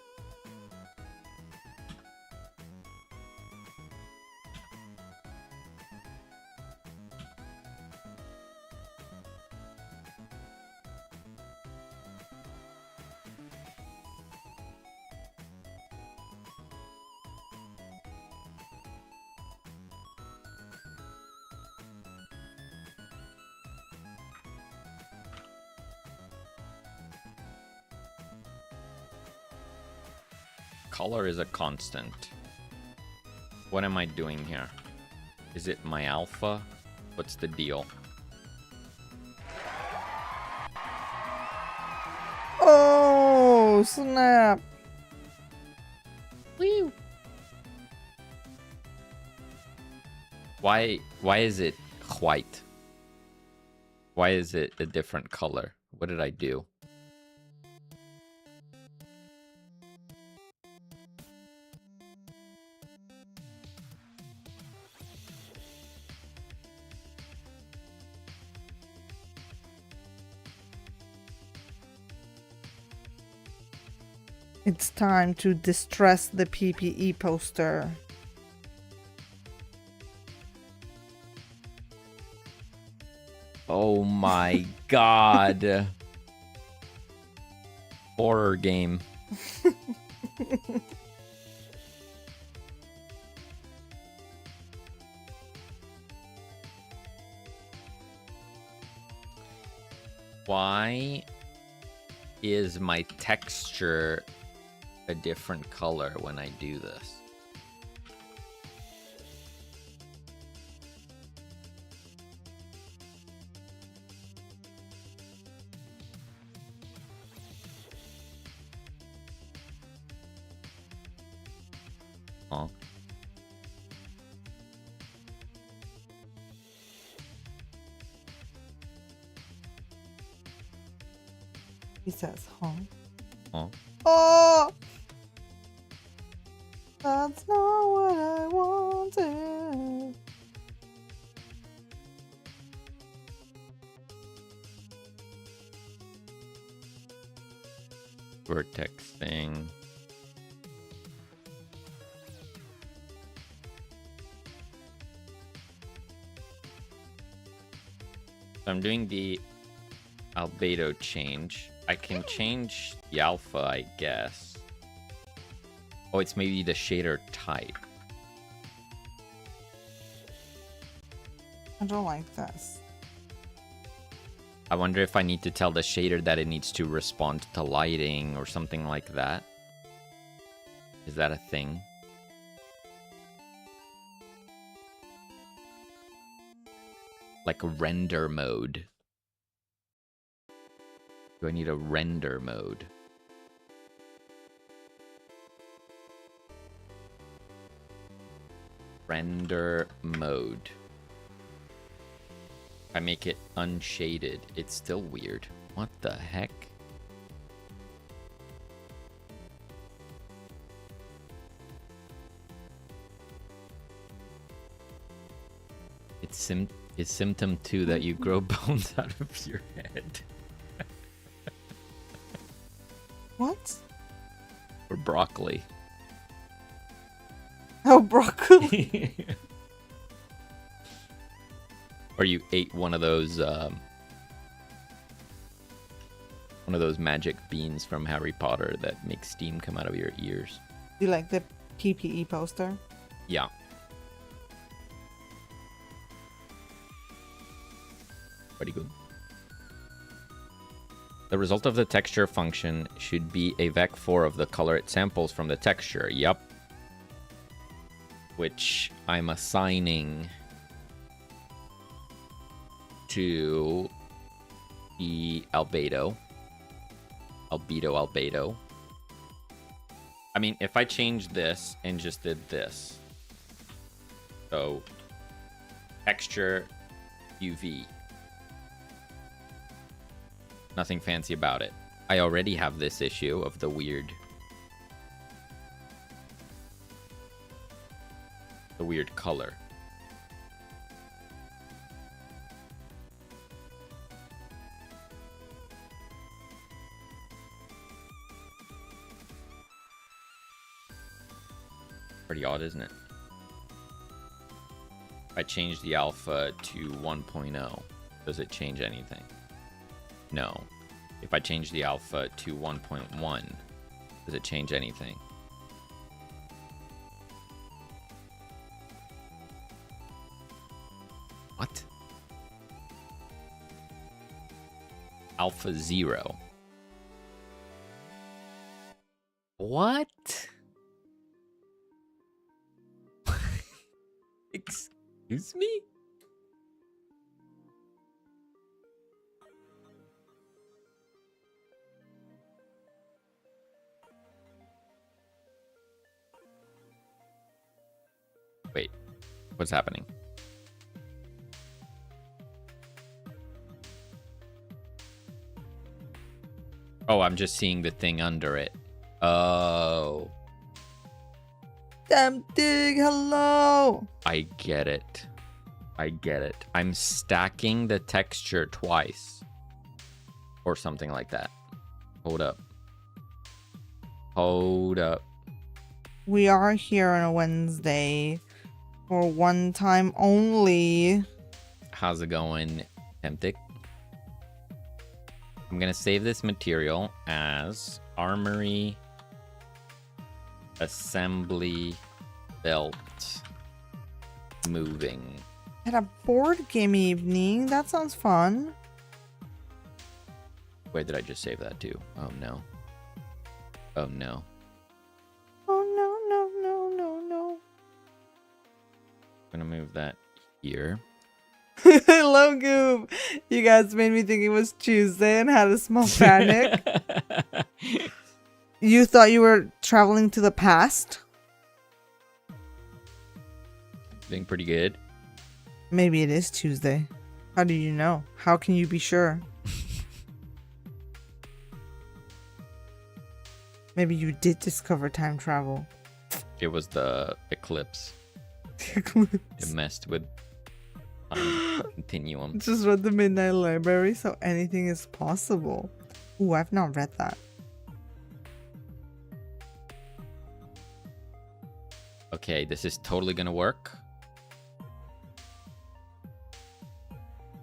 Color is a constant. What am I doing here? Is it my alpha? What's the deal? Oh, snap. Woo. Why is it white? Why is it a different color? What did I do? It's time to distress the PPE poster. Oh my god. Horror game. Why is my texture a different color when I do this? Huh? He says, huh? Huh? Oh! That's not what I wanted. Vertex thing. So I'm doing the albedo change. I can change the alpha, I guess. Oh, it's maybe the shader type. I don't like this. I wonder if I need to tell the shader that it needs to respond to lighting or something like that. Is that a thing? Like a render mode. Do I need a render mode? Render mode. I make it unshaded. It's still weird. What the heck? It's symptom 2 that you grow bones out of your head. What? Or broccoli. Oh, broccoli. Or you ate one of those magic beans from Harry Potter that make steam come out of your ears. You like the PPE poster? Yeah. Pretty good. The result of the texture function should be a vec4 of the color it samples from the texture. Yup. Which I'm assigning to the albedo. Albedo. I mean, if I changed this and just did this. So, texture UV. Nothing fancy about it. I already have this issue of the weird color. Pretty odd, isn't it? I changed the alpha to 1.0. Does it change anything? No. If I change the alpha to 1.1, does it change anything? What? Alpha 0. What? Excuse me? Wait, what's happening? Oh, I'm just seeing the thing under it. Oh. Damn dig, hello. I get it. I'm stacking the texture twice. Or something like that. Hold up. We are here on a Wednesday for one time only. How's it going, Temptic? I'm gonna save this material as armory assembly belt moving. At a board game evening. That sounds fun. Where did I just save that to? Oh no. Oh no. Oh no. I'm gonna move that here. Hello, Goob. You guys made me think it was Tuesday and had a small panic. You thought you were traveling to the past? Doing pretty good. Maybe it is Tuesday. How do you know? How can you be sure? Maybe you did discover time travel. It was the eclipse. It messed with continuum. Just read the Midnight Library, so anything is possible. Ooh, I've not read that. Okay, this is totally gonna work. I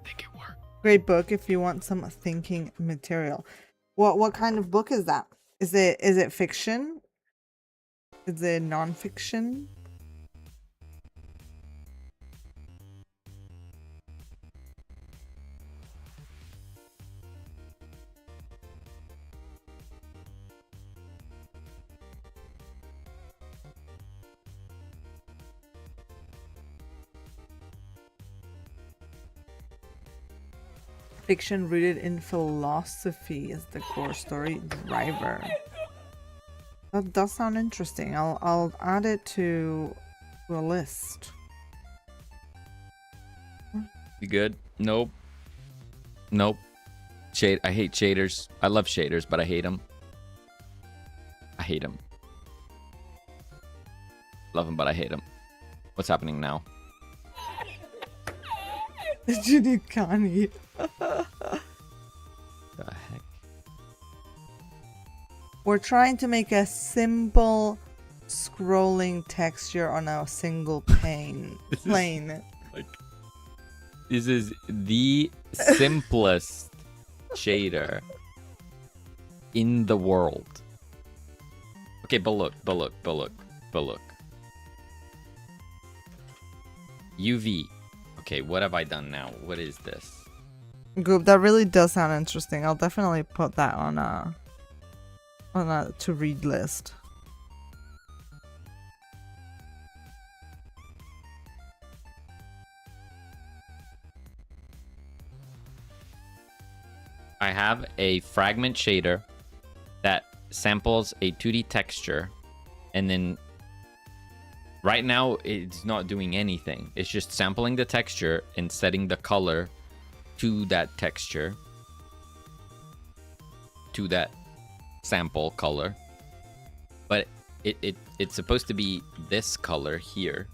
think it worked. Great book if you want some thinking material. What kind of book is that? Is it fiction? Is it non-fiction? Fiction rooted in philosophy is the core story driver. That does sound interesting. I'll add it to a list. You good? Nope. Nope. I hate shaders. I love shaders, but I hate them. I hate them. Love them, but I hate them. What's happening now? Did you need Connie? The heck? We're trying to make a simple scrolling texture on a single plane. This is the simplest shader in the world. Okay, but look. UV. Okay, what have I done now? What is this? Goop, that really does sound interesting. I'll definitely put that on a to read list. I have a fragment shader that samples a 2D texture, and then right now it's not doing anything. It's just sampling the texture and setting the color to that texture, to that sample color. But it's supposed to be this color here,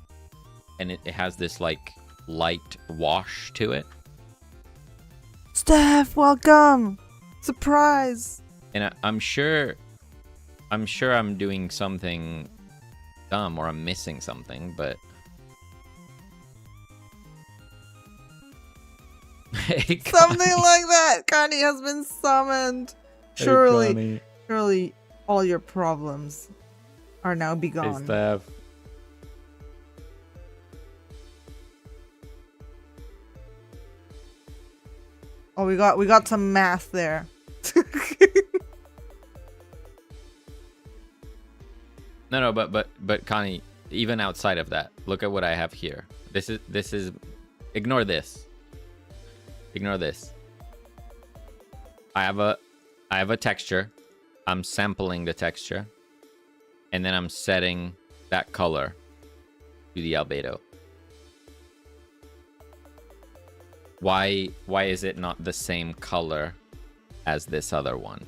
and it has this like light wash to it. Steph, welcome! Surprise! And I'm sure I'm doing something dumb or I'm missing something, but something like that. Connie has been summoned. Surely all your problems are now begone. Hey, Steph. Oh, we got some math there. No, but Connie, even outside of that, look at what I have here. This is ignore this. Ignore this. I have a texture. I'm sampling the texture, and then I'm setting that color to the albedo. Why is it not the same color as this other one?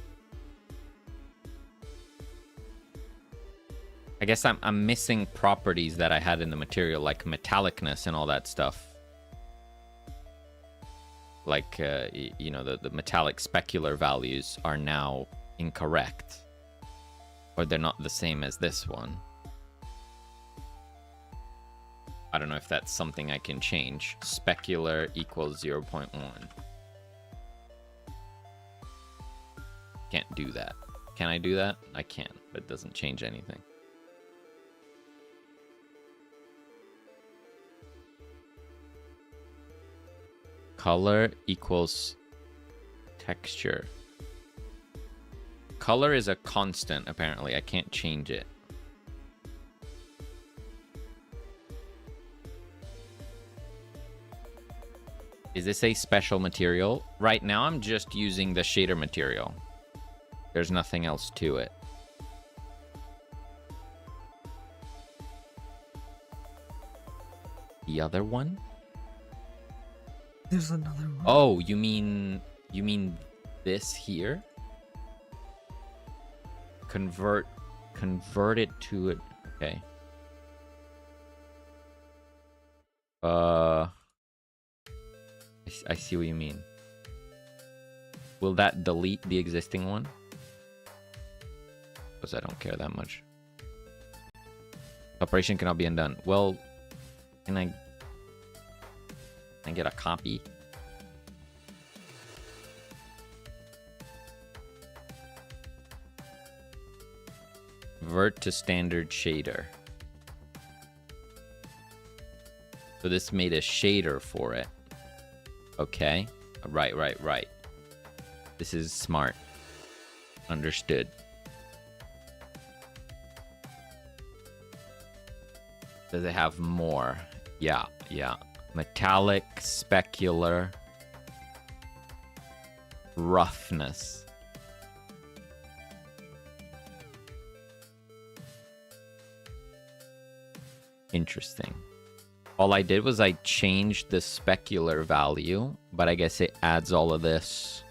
I guess I'm missing properties that I had in the material, like metallicness and all that stuff. Like, you know, the metallic specular values are now incorrect. Or they're not the same as this one. I don't know if that's something I can change. Specular equals 0.1. Can't do that. Can I do that? I can, but it doesn't change anything. Color equals texture. Color is a constant, apparently. I can't change it. Is this a special material? Right now, I'm just using the shader material. There's nothing else to it. The other one? There's another one. Oh, you mean this here? Convert it to it. Okay. I see what you mean. Will that delete the existing one? Because I don't care that much. Operation cannot be undone. Well, can I get a copy? Vert to standard shader. So this made a shader for it. Okay. Right. This is smart. Understood. Does it have more? Yeah. Metallic, specular, roughness. Interesting. All I did was I changed the specular value, but I guess it adds all of this.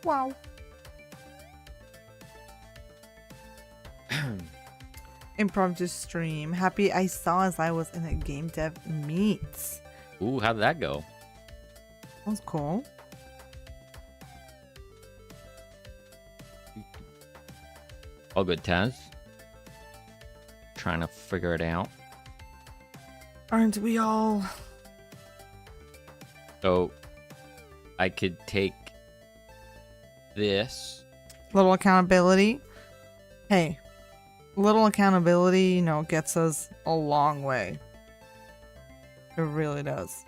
Wow. Impromptu stream. Happy I saw as I was in a game dev meets. Ooh, how'd that go? That was cool. All good, Taz. Trying to figure it out. Aren't we all? So, I could take this. Little accountability. Hey, little accountability, you know, gets us a long way. It really does.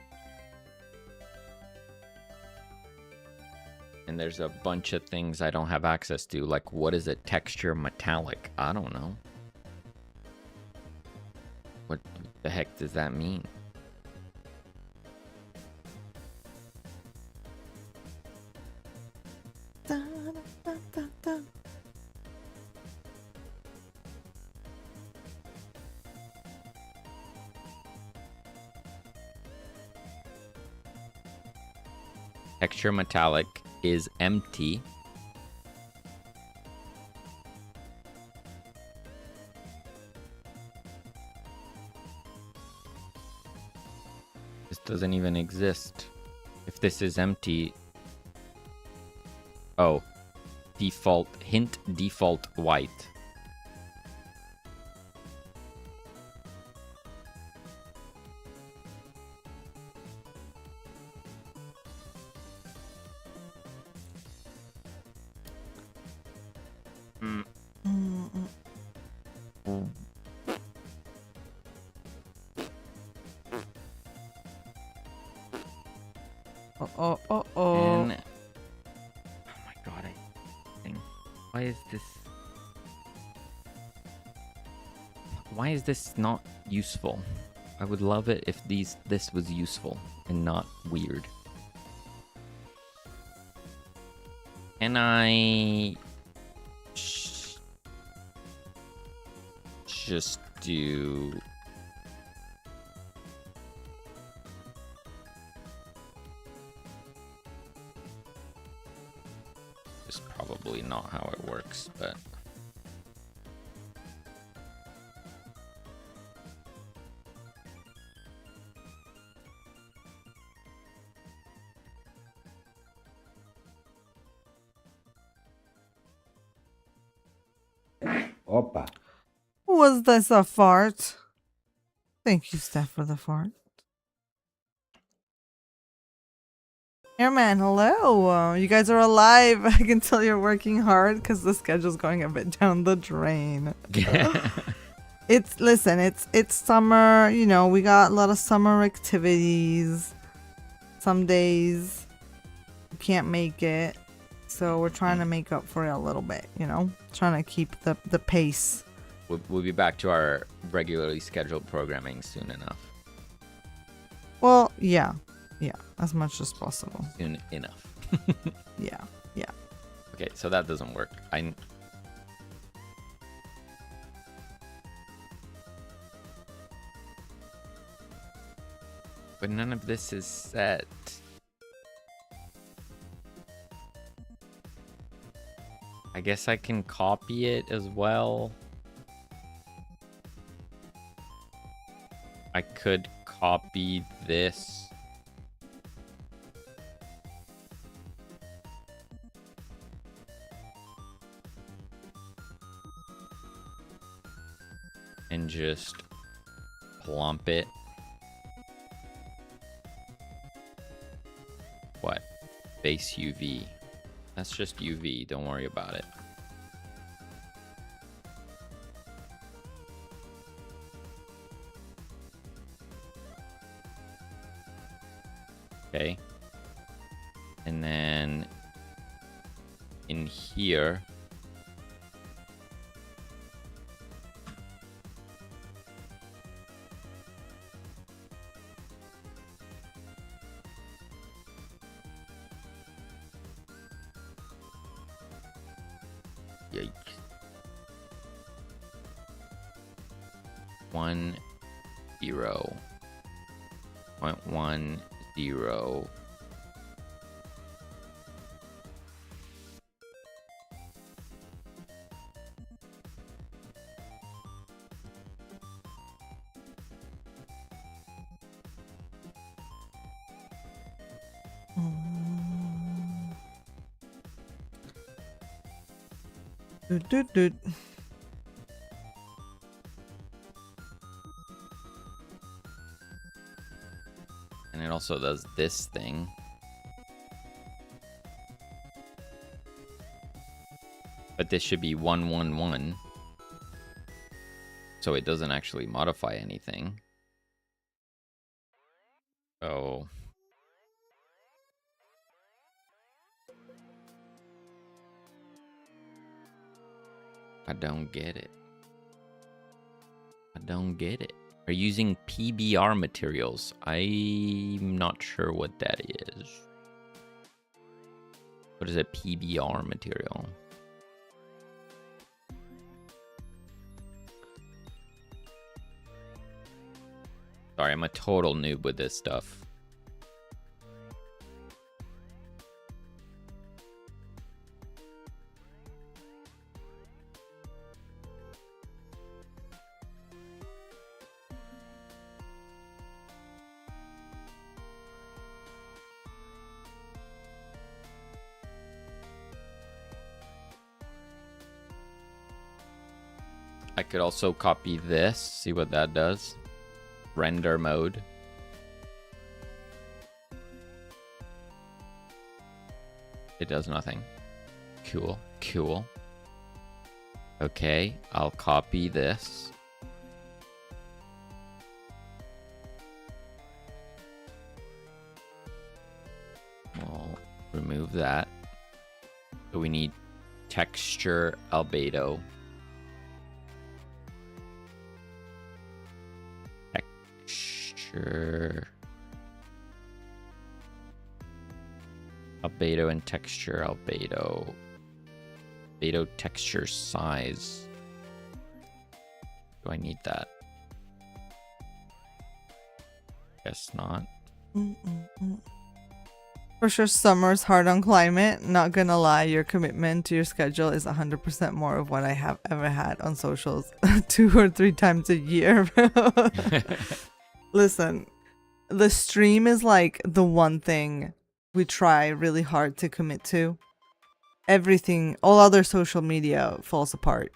And there's a bunch of things I don't have access to. Like, what is a texture metallic? I don't know. What the heck does that mean? Da, da, da, da. Texture metallic is empty. This doesn't even exist. If this is empty... Oh. Default, hint default white. Oh. And... Oh my god, why is this... Why is this not useful? I would love it if this was useful and not weird. Can I... just do... It's probably not how it works, but... Opa. Was this a fart? Thank you, Steph, for the fart. Airman, hello. You guys are alive. I can tell you're working hard because the schedule's going a bit down the drain. It's summer. You know, we got a lot of summer activities. Some days you can't make it, so we're trying to make up for it a little bit. You know, trying to keep the pace. We'll be back to our regularly scheduled programming soon enough. Well, yeah, as much as possible. Soon enough. Yeah. Okay, so that doesn't work. But none of this is set. I guess I can copy it as well. I could copy this. And just plump it. What? Base UV. That's just UV, don't worry about it. Okay. And then in here, Yikes. 1 0 0.10. Doot, doot, doot. And it also does this thing. But this should be 111. So it doesn't actually modify anything. Oh. I don't get it. I don't get it. Are using PBR materials. I'm not sure what that is. What is a PBR material? Sorry, I'm a total noob with this stuff. I could also copy this, see what that does. Render mode. It does nothing. Cool, cool. Okay, I'll copy this. We'll remove that. So we need texture albedo. Albedo and texture albedo. Albedo texture size. Do I need that? Guess not. For sure, summer's hard on climate. Not gonna lie, your commitment to your schedule is 100% more of what I have ever had on socials 2 or 3 times a year. Listen, the stream is like the one thing we try really hard to commit to. Everything, all other social media falls apart.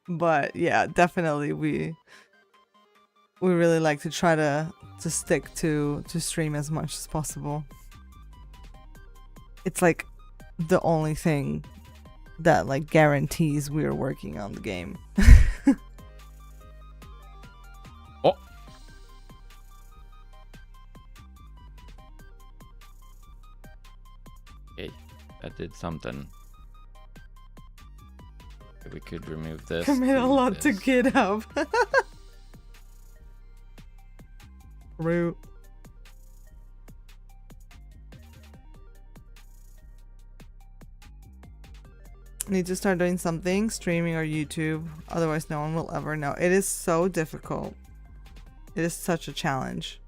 But yeah, definitely we really like to try to stick to stream as much as possible. It's like the only thing that like guarantees we're working on the game. Oh. Okay, that did something. Okay, we could remove this. Commit a lot to GitHub. Root. Need to start doing something, streaming or YouTube. Otherwise, no one will ever know. It is so difficult. It is such a challenge.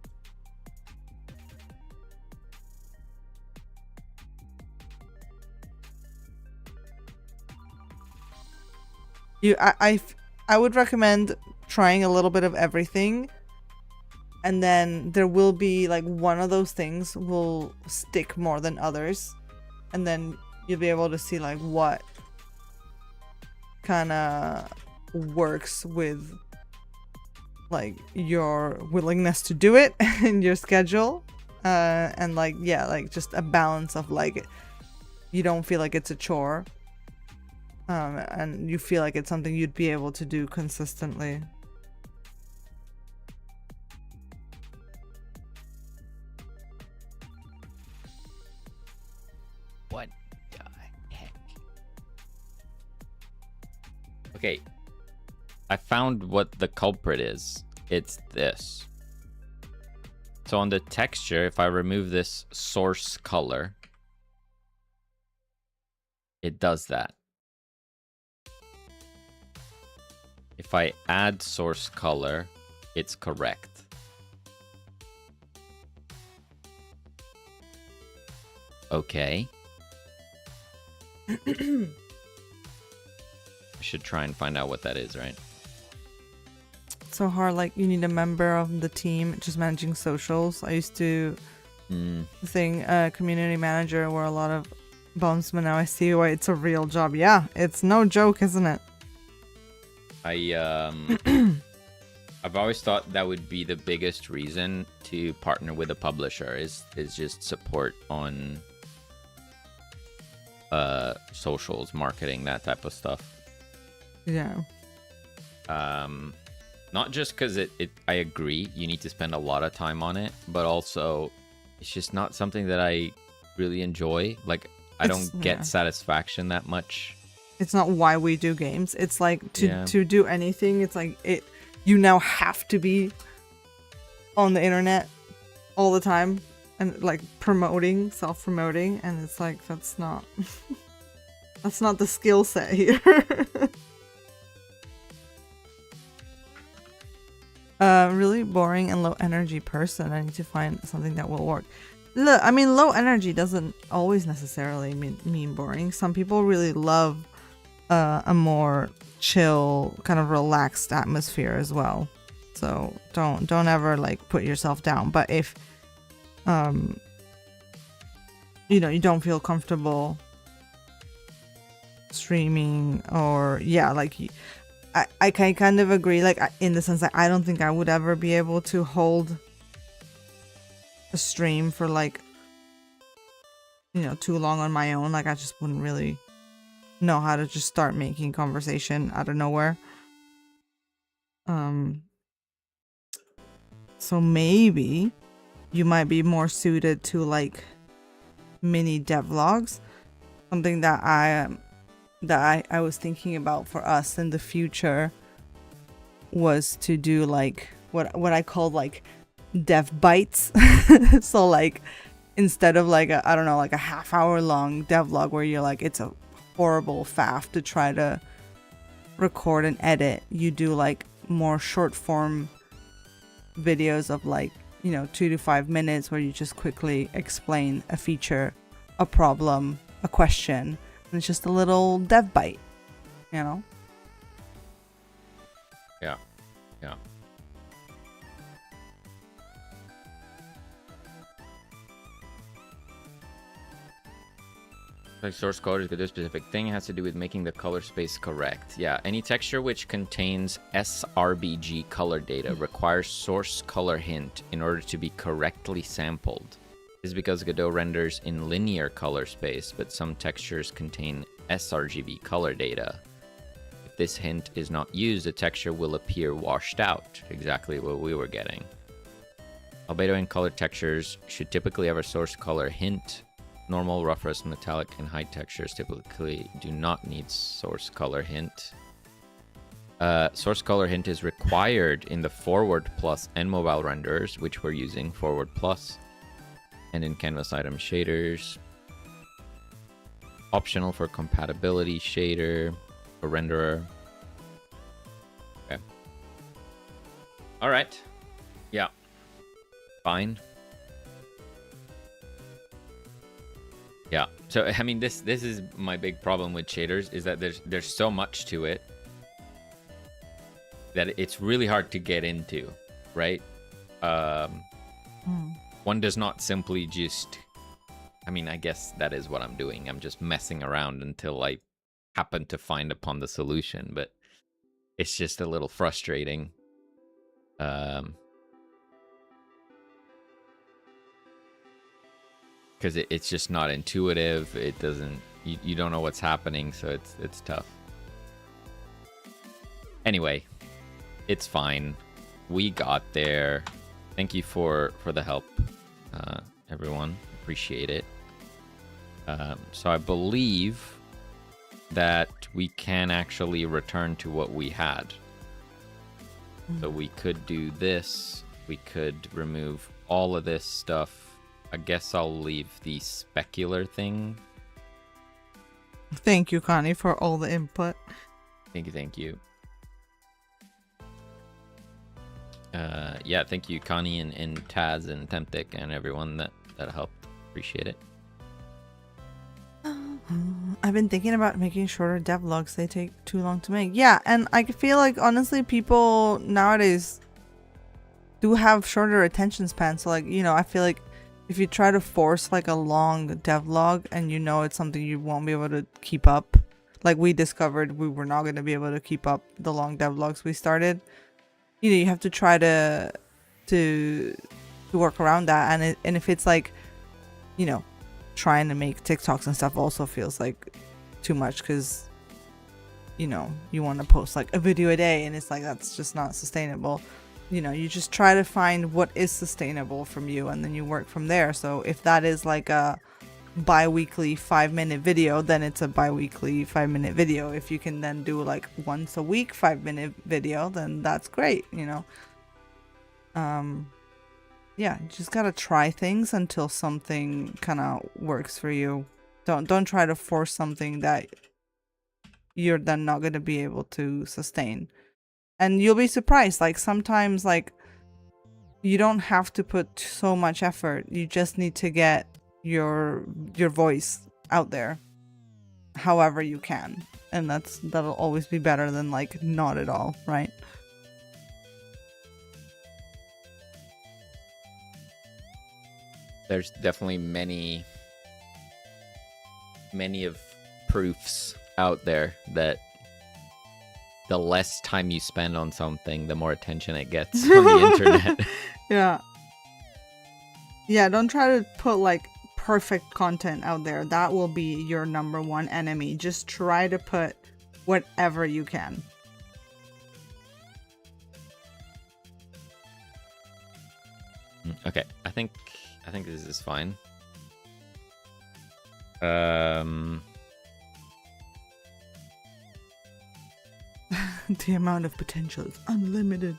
I would recommend trying a little bit of everything, and then there will be like one of those things will stick more than others, and then you'll be able to see like what kind of works with like your willingness to do it and your schedule, and like yeah, like just a balance of like you don't feel like it's a chore, and you feel like it's something you'd be able to do consistently. What the heck? Okay, I found what the culprit is. It's this. So on the texture, if I remove this source color, it does that. If I add source color, it's correct. Okay. I should try and find out what that is, right? So hard, like you need a member of the team just managing socials. I used to think community manager were a lot of bumps, but now I see why it's a real job. Yeah, it's no joke, isn't it? I've always thought that would be the biggest reason to partner with a publisher is just support on socials, marketing, that type of stuff. Yeah. Not just because I agree you need to spend a lot of time on it, but also it's just not something that I really enjoy. Like I don't get satisfaction that much. It's not why we do games. It's like to do anything. It's like you now have to be on the internet all the time and like self-promoting, and it's like that's not that's not the skill set here. Really boring and low energy person. I need to find something that will work. Look, I mean, low energy doesn't always necessarily mean boring. Some people really love a more chill, kind of relaxed atmosphere as well. So don't ever like put yourself down. But if you don't feel comfortable streaming, or I can kind of agree, like in the sense that I don't think I would ever be able to hold a stream for like too long on my own. Like I just wouldn't really know how to just start making conversation out of nowhere. So maybe you might be more suited to like mini devlogs, something that I was thinking about for us in the future was to do like what I called like dev bites. So like instead of like a half-hour long devlog where you're like it's a horrible faff to try to record and edit, you do like more short form videos of like 2 to 5 minutes where you just quickly explain a feature, a problem, a question. It's just a little dev bite, Yeah. Like source color is a specific thing. It has to do with making the color space correct. Yeah, any texture which contains sRGB color data requires source color hint in order to be correctly sampled. This is because Godot renders in linear color space, but some textures contain sRGB color data. If this hint is not used, the texture will appear washed out, exactly what we were getting. Albedo and color textures should typically have a source color hint. Normal, roughness, metallic, and high textures typically do not need source color hint. Source color hint is required in the Forward Plus and mobile renderers, which we're using Forward Plus, and in canvas item shaders. Optional for compatibility shader or renderer. Okay. All right. Yeah. Fine. Yeah. So I mean, this is my big problem with shaders, is that there's so much to it that it's really hard to get into, right? One does not simply just, I mean, I guess that is what I'm doing. I'm just messing around until I happen to find upon the solution, but it's just a little frustrating. Because it's just not intuitive. It doesn't, you don't know what's happening, so it's tough. Anyway, it's fine. We got there. Thank you for the help, everyone. Appreciate it. So I believe that we can actually return to what we had. So we could do this. We could remove all of this stuff. I guess I'll leave the specular thing Thank you, Connie, for all the input. Thank you. Yeah, thank you, Connie and Taz and Temptic and everyone that helped. Appreciate it. I've been thinking about making shorter devlogs. They take too long to make. Yeah, and I feel like honestly people nowadays do have shorter attention spans. So like, you know, I feel like if you try to force like a long devlog and you know it's something you won't be able to keep up, like we discovered we were not going to be able to keep up the long devlogs we started. You know, you have to try to work around that, and if it's like, you know, trying to make TikToks and stuff also feels like too much, because you know you want to post like a video a day, and it's like that's just not sustainable. You know, you just try to find what is sustainable from you, and then you work from there. So if that is like a bi-weekly 5-minute video, then it's a bi-weekly 5-minute video. If you can then do like once a week 5-minute video, then that's great, you know. Yeah, you just gotta try things until something kind of works for you. Don't try to force something that you're then not gonna be able to sustain. And you'll be surprised, like sometimes like you don't have to put so much effort. You just need to get your voice out there however you can, and that'll always be better than like not at all, right? There's definitely many of proofs out there that the less time you spend on something, the more attention it gets on the internet. Yeah, don't try to put like perfect content out there. That will be your number one enemy. Just try to put whatever you can. Okay, I think this is fine. The amount of potential is unlimited.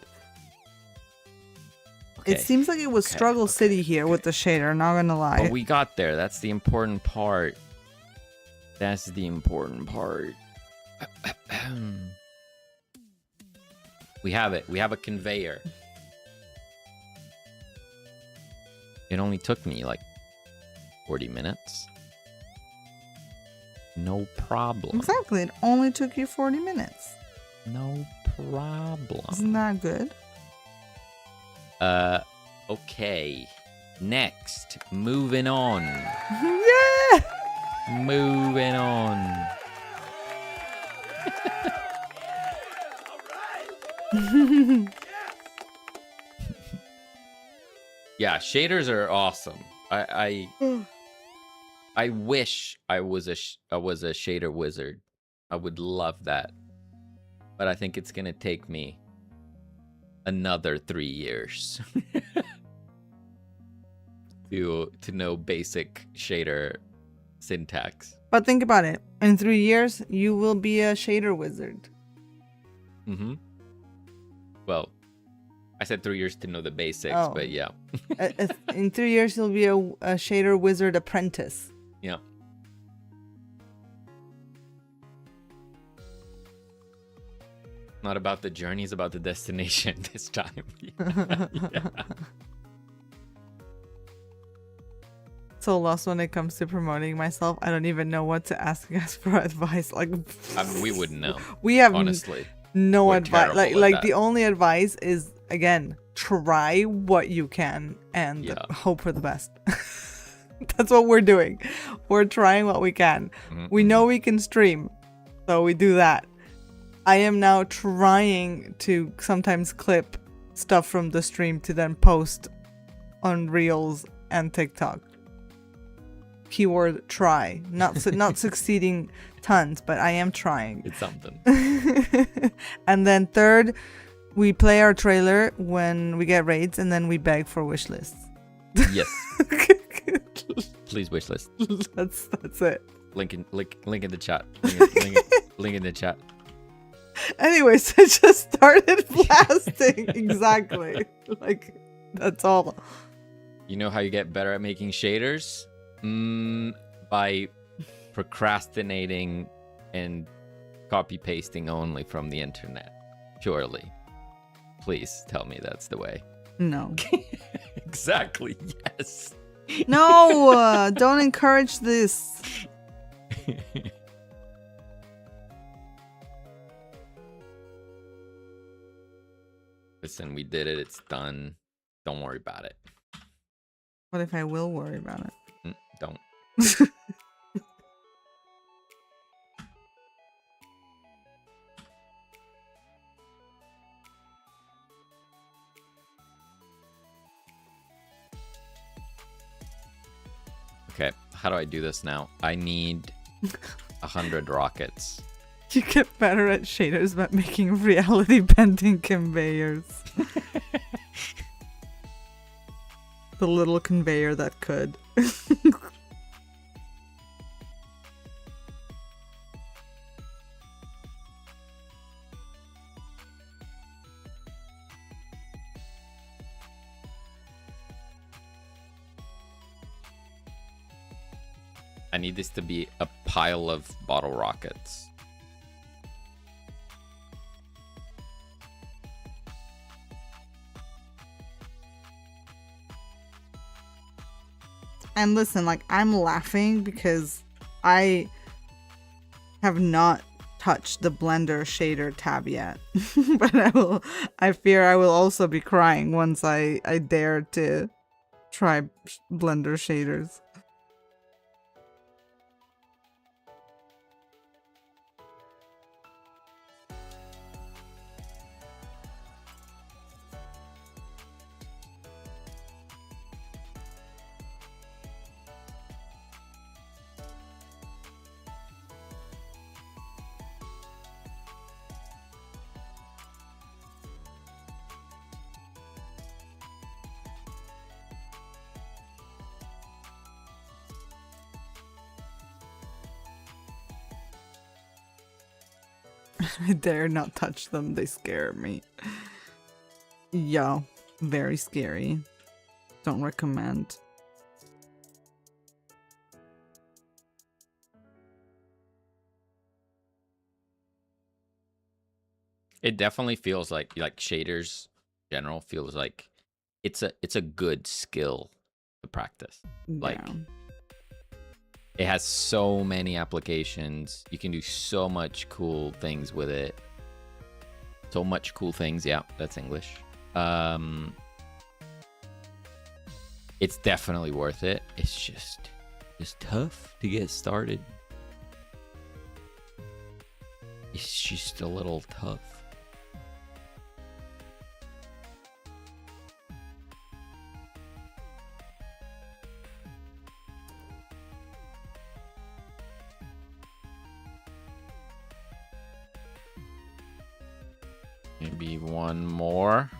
Okay. It seems like it was Struggle City here with the shader, not gonna lie. But we got there. That's the important part. That's the important part. We have it. We have a conveyor. It only took me like 40 minutes. No problem. Exactly. It only took you 40 minutes. No problem. Isn't that good? Okay. Next. Moving on. Yeah! Moving on. Yeah, shaders are awesome. I wish I was a shader wizard. I would love that. But I think it's gonna take me another 3 years to know basic shader syntax. But think about it. In 3 years, you will be a shader wizard. Mm-hmm. Well, I said 3 years to know the basics, Oh. but yeah. In 3 years, you'll be a shader wizard apprentice. Yeah. Not about the journey, it's about the destination this time. Yeah. So lost when it comes to promoting myself. I don't even know what to ask you guys for advice. Like, I mean, we wouldn't know. We have honestly. no We're advice. terrible Like at the that. only advice is, again, try what you can and hope for the best. That's what we're doing. We're trying what we can. Mm-hmm. We know we can stream, so we do that. I am now trying to sometimes clip stuff from the stream to then post on Reels and TikTok. Keyword try. Not succeeding tons, but I am trying. It's something. And then third, we play our trailer when we get raids, and then we beg for wish lists. Yes. Please wish list. That's it. Link in the chat. Link in the chat. Anyways, I just started blasting. Exactly. Like, that's all. You know how you get better at making shaders? By procrastinating and copy pasting only from the internet. Surely. Please tell me that's the way. No. Exactly, yes. No, don't encourage this. Listen, we did it. It's done. Don't worry about it. What if I will worry about it? Don't. Okay, how do I do this now? I need 100 rockets. You get better at shaders by making reality bending conveyors. The little conveyor that could. I need this to be a pile of bottle rockets. And listen, like, I'm laughing because I have not touched the Blender shader tab yet. But I fear I will also be crying once I dare to try Blender shaders. I dare not touch them. They scare me. Yeah, very scary. Don't recommend. It definitely feels like shaders in general feels like it's a good skill to practice. Like Yeah. it has so many applications. You can do so much cool things with it. So much cool things. Yeah, that's English. It's definitely worth it. It's just tough to get started. It's just a little tough. Maybe one more.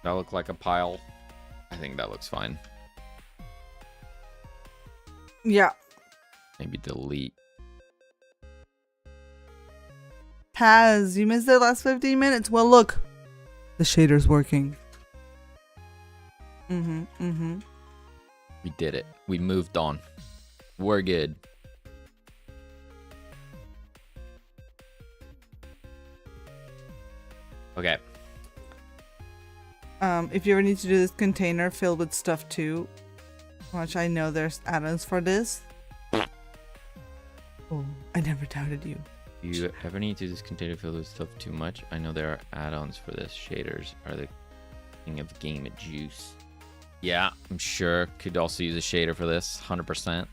That look like a pile. I think that looks fine. Yeah. Maybe delete. Paz, you missed the last 15 minutes. Well, look. The shader's working. We did it. We moved on. We're good. Okay. If you ever need to do this container filled with stuff too, which I know there's add-ons for this. Oh, I never doubted you. You ever need to this container filled with stuff too much? I know there are add-ons for this. Shaders are the king of game juice. Yeah, I'm sure. Could also use a shader for this. 100%.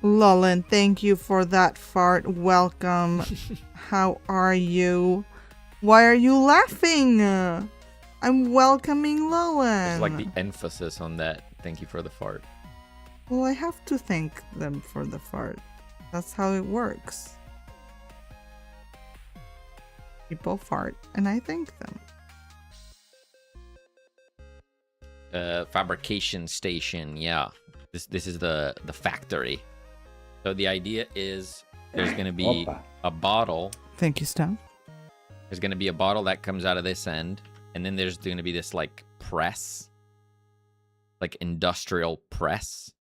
Lolin, thank you for that fart. Welcome. How are you? Why are you laughing? I'm welcoming Lowen. It's like the emphasis on that. Thank you for the fart. Well, I have to thank them for the fart. That's how it works. People fart, and I thank them. Fabrication station. Yeah, this is the factory. So the idea is there's going to be a bottle. Thank you, Steph. There's going to be a bottle that comes out of this end, and then there's going to be this like press like industrial press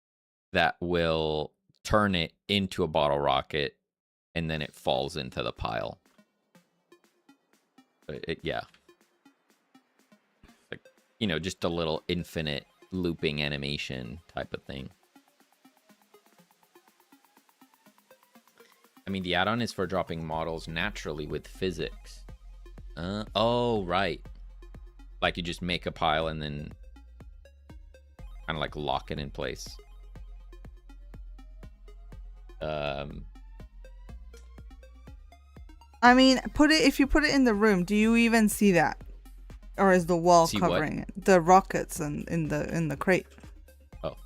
that will turn it into a bottle rocket, and then it falls into the pile. Yeah. Like, you know, just a little infinite looping animation type of thing. I mean, the add-on is for dropping models naturally with physics. Oh, right. Like you just make a pile and then kind of like lock it in place. I mean, if you put it in the room, do you even see that? Or is the wall See covering what? it? The rockets in the crate. Oh.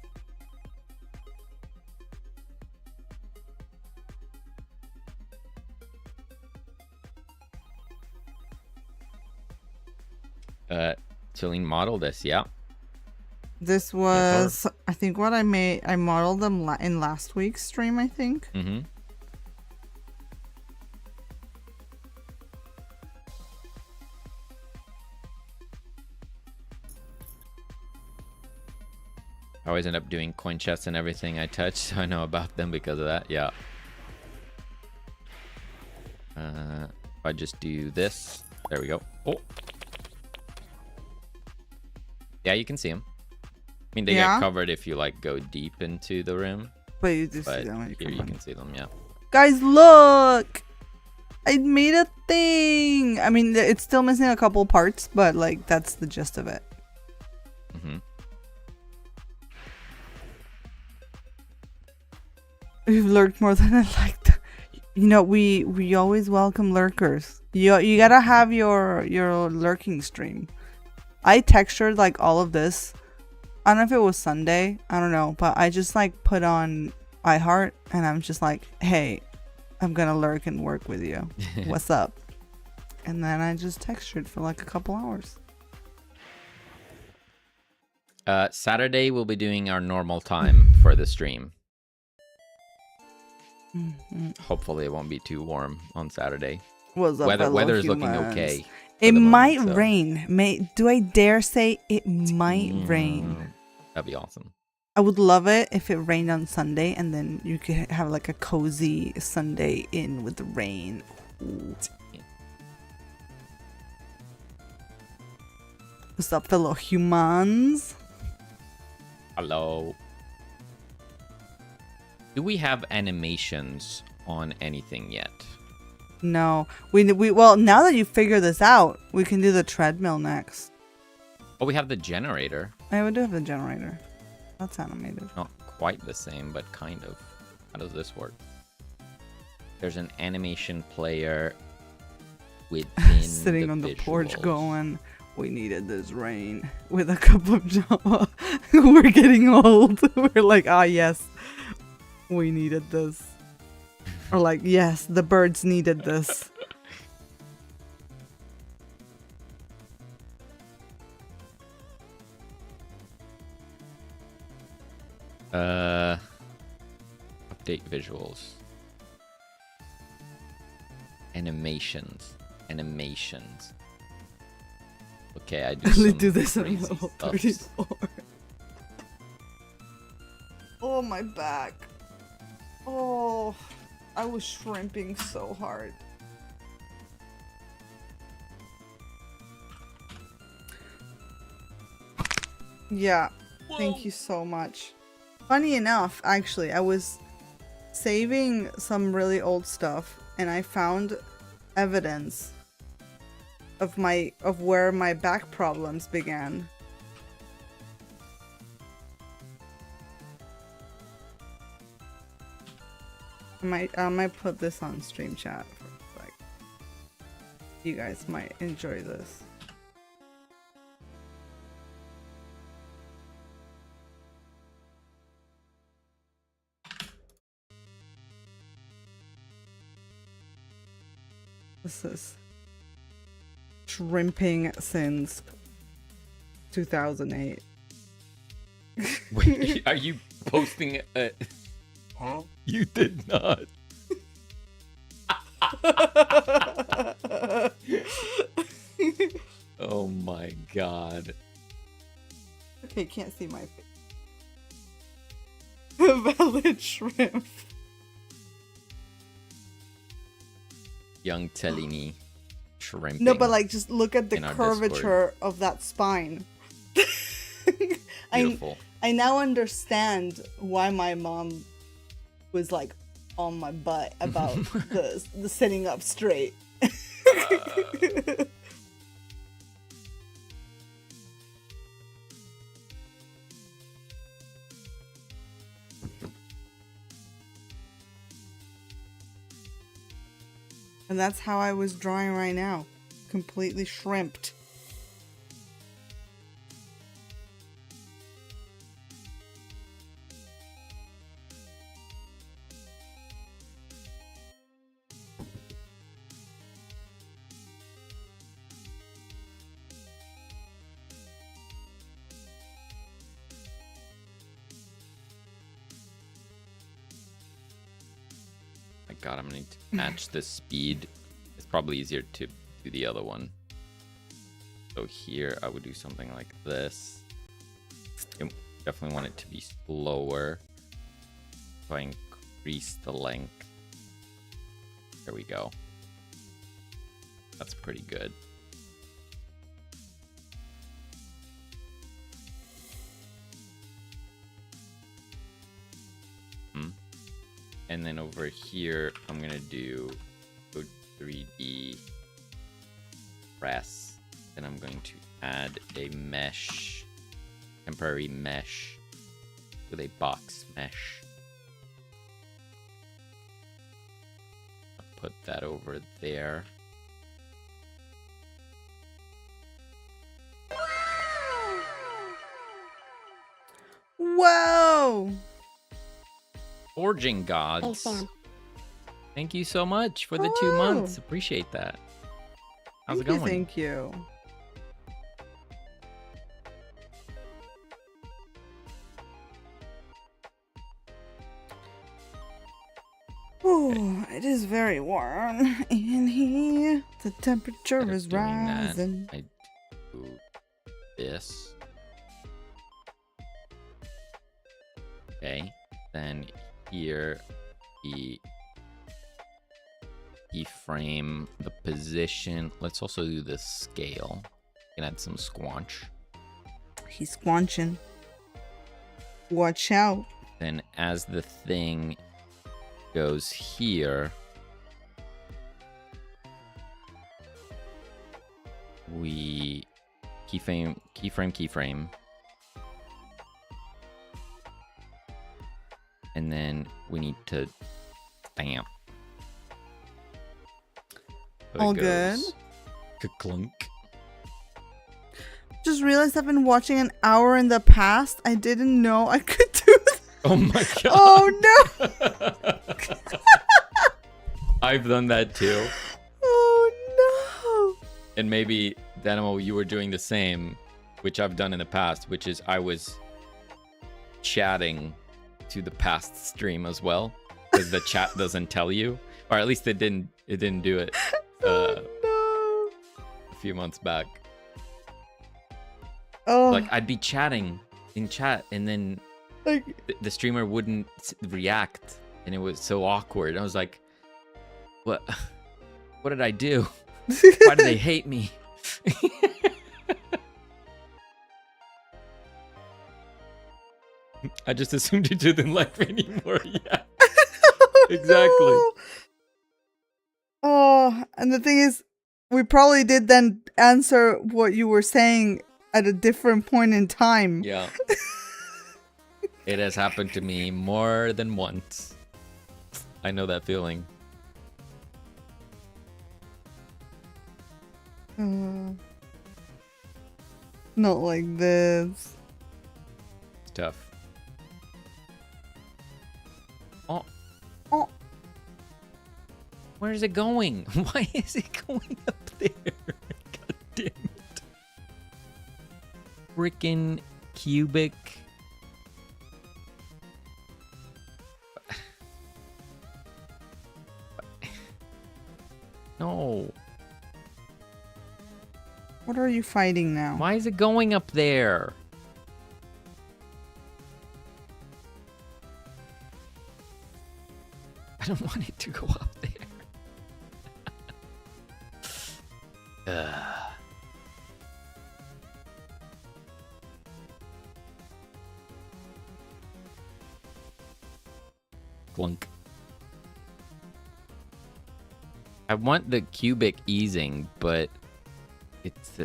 Selene modeled this, yeah. This was, I think, what I made. I modeled them in last week's stream, I think. Mm-hmm. I always end up doing coin chests and everything I touch, so I know about them because of that. Yeah. If I just do this, there we go. Oh. Yeah, you can see them. I mean, they get covered if you like go deep into the rim. But you do see But them when here you can see them, yeah. Guys, look! I made a thing! I mean, it's still missing a couple parts, but like, that's the gist of it. Mm-hmm. You've lurked more than I liked. You know, we always welcome lurkers. You gotta have your lurking stream. I textured like all of this. I don't know if it was Sunday. I don't know, but I just like put on iHeart and I'm just like, hey, I'm gonna lurk and work with you. What's up? And then I just textured for like a couple hours. Saturday we'll be doing our normal time for the stream. Mm-hmm. Hopefully it won't be too warm on Saturday. What's up, Weather is looking okay. It might moment, so. rain. Do I dare say it might rain? That'd be awesome. I would love it if it rained on Sunday and then you could have like a cozy Sunday in with the rain. Ooh. What's up, fellow humans? Hello. Do we have animations on anything yet? No. Well, now that you figure this out, we can do the treadmill next. Oh, we have the generator. I would do have the generator. That's animated. Not quite the same, but kind of. How does this work? There's an animation player within sitting on the visuals. porch going, we needed this rain with a cup of java. We're getting old. We're like, ah, yes, we needed this. Or like, yes, the birds needed this. Update visuals. Animations. Okay, I do Only some do this on crazy level stuff. 34. Oh, my back. Oh, I was shrimping so hard. Yeah, thank you so much. Funny enough, actually, I was saving some really old stuff and I found evidence of where my back problems began. I might put this on stream chat for, like, you guys might enjoy this. This is shrimping since 2008. Wait, are you posting a... Huh? You did not. Oh my god. Okay, can't see my face. Valid shrimp. Young Selene shrimping. No, but like, just look at the in our curvature of that spine. Beautiful. I now understand why my mom was like on my butt about the sitting up straight. And that's how I was drawing right now. Completely shrimped. My God, I'm gonna need to match the speed. It's probably easier to do the other one. So here I would do something like this. You definitely want it to be slower. So I increase the length. There we go. That's pretty good. And then over here, I'm gonna do go 3D press. Then I'm going to add a mesh, temporary mesh with a box mesh. I'll put that over there. Whoa! Forging gods. Sam. Thank you so much for the 2 months. Appreciate that. How's it going? Thank you. Oh, it is very warm in here. The temperature Instead of is doing that, rising. I do this. Okay. Then here we keyframe the position. Let's also do the scale. Can add some squanch. He's squanching. Watch out. Then as the thing goes here, we keyframe. And then we need to stamp. So All good. Clunk. Just realized I've been watching an hour in the past. I didn't know I could do that. Oh my God. Oh no. I've done that too. Oh no. And maybe, Dynamo, you were doing the same, which I've done in the past, which is I was chatting to the past stream as well, because the chat doesn't tell you, or at least it didn't do it Oh a few months back. no. Oh, Like I'd be chatting in chat and then like, the streamer wouldn't react, and it was so awkward. I was like, what did I do? Why do they hate me? I just assumed you didn't like me anymore. Yeah, exactly. no. Oh, and the thing is, we probably did then answer what you were saying at a different point in time. Yeah. It has happened to me more than once. I know that feeling. Not like this. It's tough. Oh. Oh. Where is it going? Why is it going up there? God damn it. Frickin' cubic. No. What are you fighting now? Why is it going up there? don't want it to go up there. Clunk. I want the cubic easing, but it's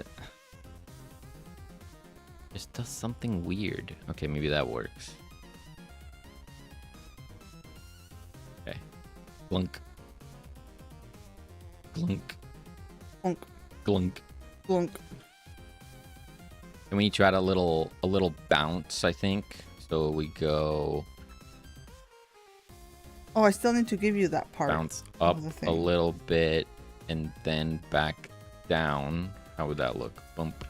just does something weird. Okay, maybe that works. Okay. Glunk. Glunk. Glunk. Glunk. Glunk. And we each add a little bounce, I think. So we go Oh, I still need to give you that part. bounce up the a thing. little bit and then back down. How would that look? Bump.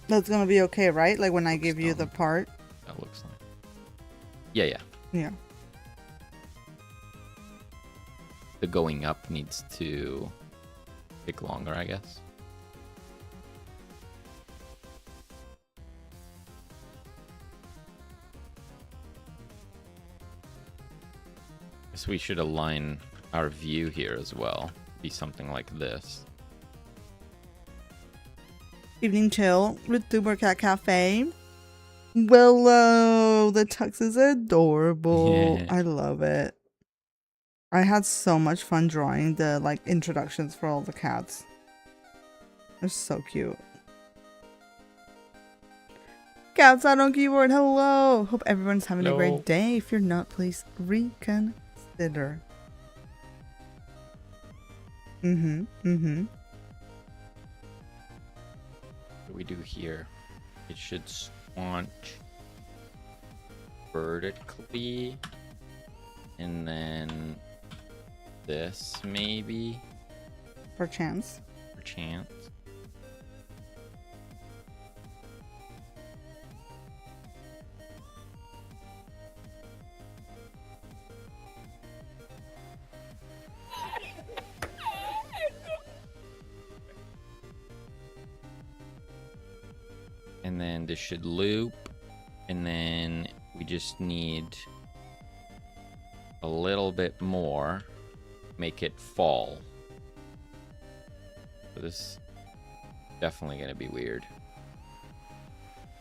That's gonna be okay, right? Like when I give you the Stone. part. That looks like. Yeah. Yeah. The going up needs to take longer, I guess. Guess we should align our view here as well. Be something like this. Evening chill with Tuber Cat Cafe. Willow, the tux is adorable. Yeah. I love it. I had so much fun drawing the like introductions for all the cats. They're so cute. Cats out on keyboard. Hello. Hope everyone's having a Hello. great day. If you're not, please reconsider. What do we do here? It should squanch vertically, and then this maybe Perchance. for chance. And then this should loop, and then we just need a little bit more, make it fall. So this definitely gonna be weird.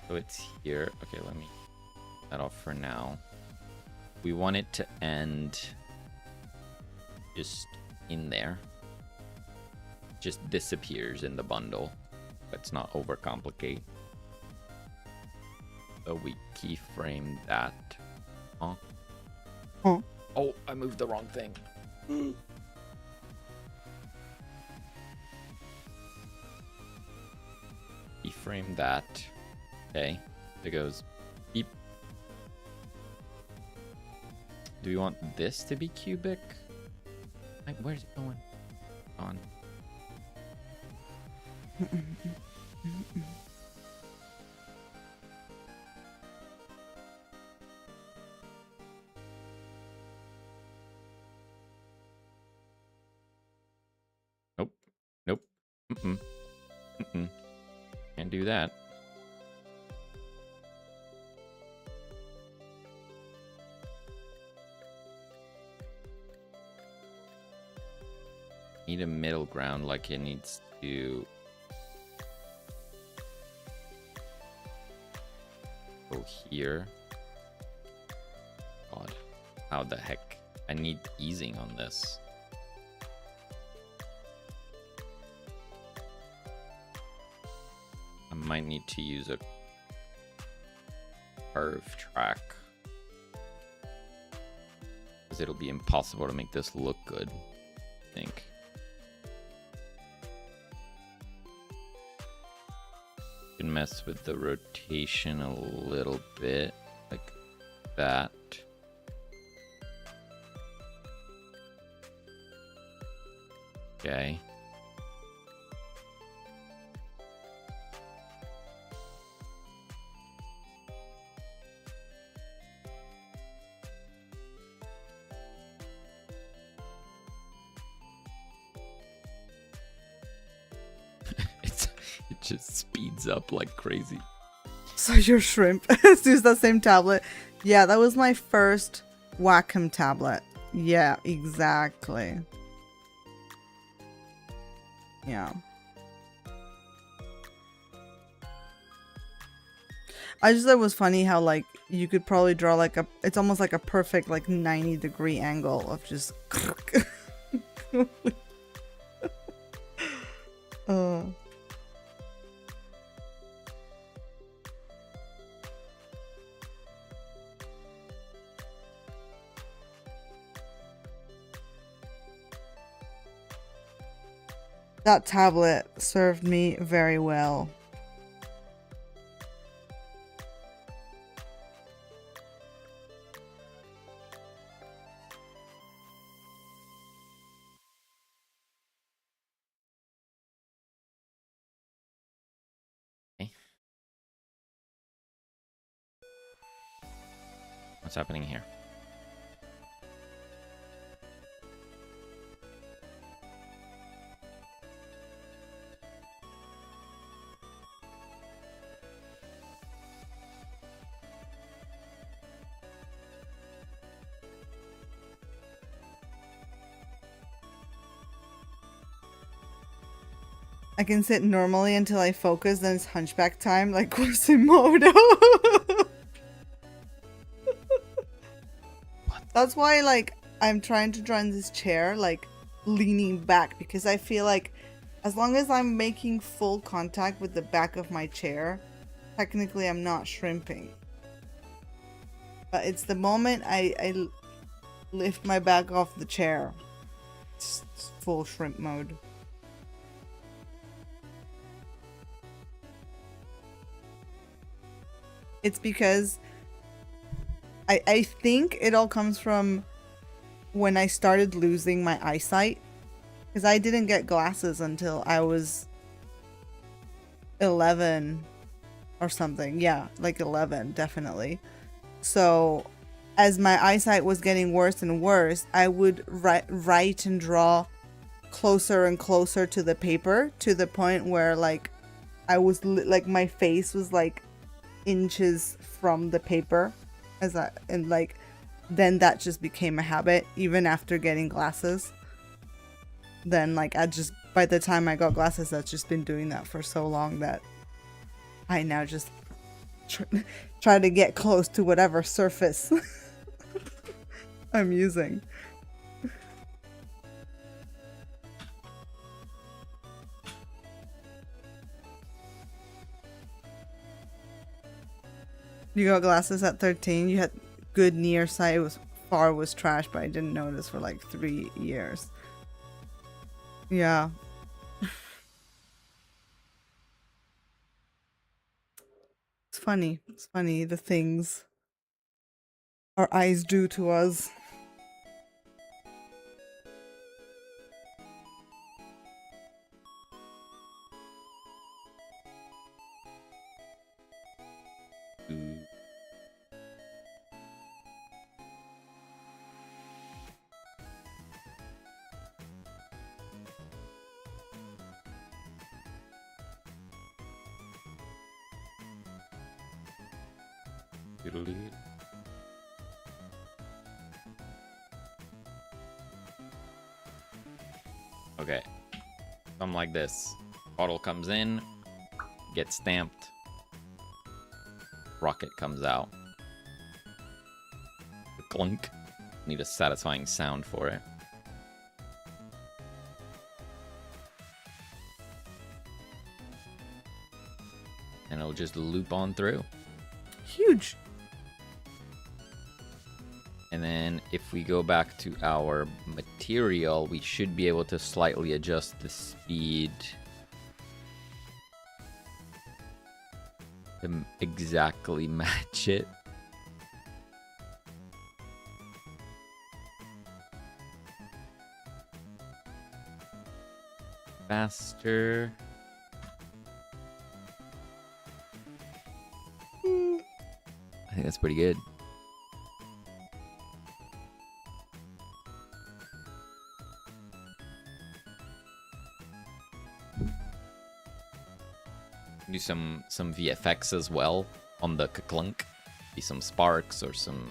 So it's here. Okay, let me take that off for now. We want it to end just in there. Just disappears in the bundle. Let's not overcomplicate. So we keyframe that. Huh? Huh. Oh, I moved the wrong thing. Keyframe that. Okay. It goes beep. Do we want this to be cubic? Like, where's it going? On. Nope. Can't do that. Need a middle ground, like it needs to go here. God, how the heck? I need easing on this. I might need to use a curve track, because it'll be impossible to make this look good, I think. You can mess with the rotation a little bit, like that. Okay. It just speeds up like crazy. So your shrimp. It's used that same tablet. Yeah, that was my first Wacom tablet. Yeah, exactly. Yeah. I just thought it was funny how like you could probably draw like a, it's almost like a perfect like 90-degree angle of just That tablet served me very well. What's happening here? I can sit normally until I focus, then it's hunchback time like Quasimodo. That's why like I'm trying to draw in this chair like leaning back, because I feel like as long as I'm making full contact with the back of my chair, technically I'm not shrimping. But it's the moment I lift my back off the chair, it's full shrimp mode. It's because I think it all comes from when I started losing my eyesight, because I didn't get glasses until I was 11 or something. Yeah, like 11, definitely. So as my eyesight was getting worse and worse, I would write and draw closer and closer to the paper, to the point where like I was like my face was like inches from the paper, and like then that just became a habit even after getting glasses. Then like I just, by the time I got glasses, I've just been doing that for so long that I now just try to get close to whatever surface I'm using. You got glasses at 13. You had good near sight. It was far was trash, but I didn't notice for like 3 years. Yeah. It's funny. It's funny the things our eyes do to us. Okay, something like this. Bottle comes in, gets stamped, rocket comes out. The clunk. Need a satisfying sound for it. And it'll just loop on through. Huge. And then if we go back to our material, we should be able to slightly adjust the speed to exactly match it. Faster. I think that's pretty good. Do some VFX as well on the clunk. Be some sparks or some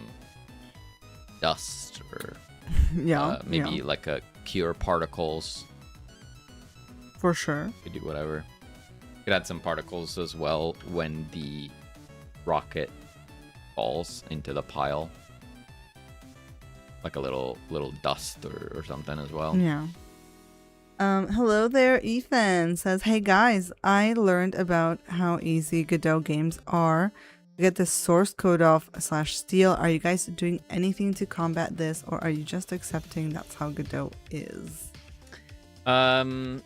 dust or maybe like a cure particles. For sure. Could do whatever. Could add some particles as well when the rocket falls into the pile. Like a little dust or something as well. Yeah. Hello there, Ethan says, hey guys, I learned about how easy Godot games are. To get the source code off /steal. Are you guys doing anything to combat this, or are you just accepting that's how Godot is? I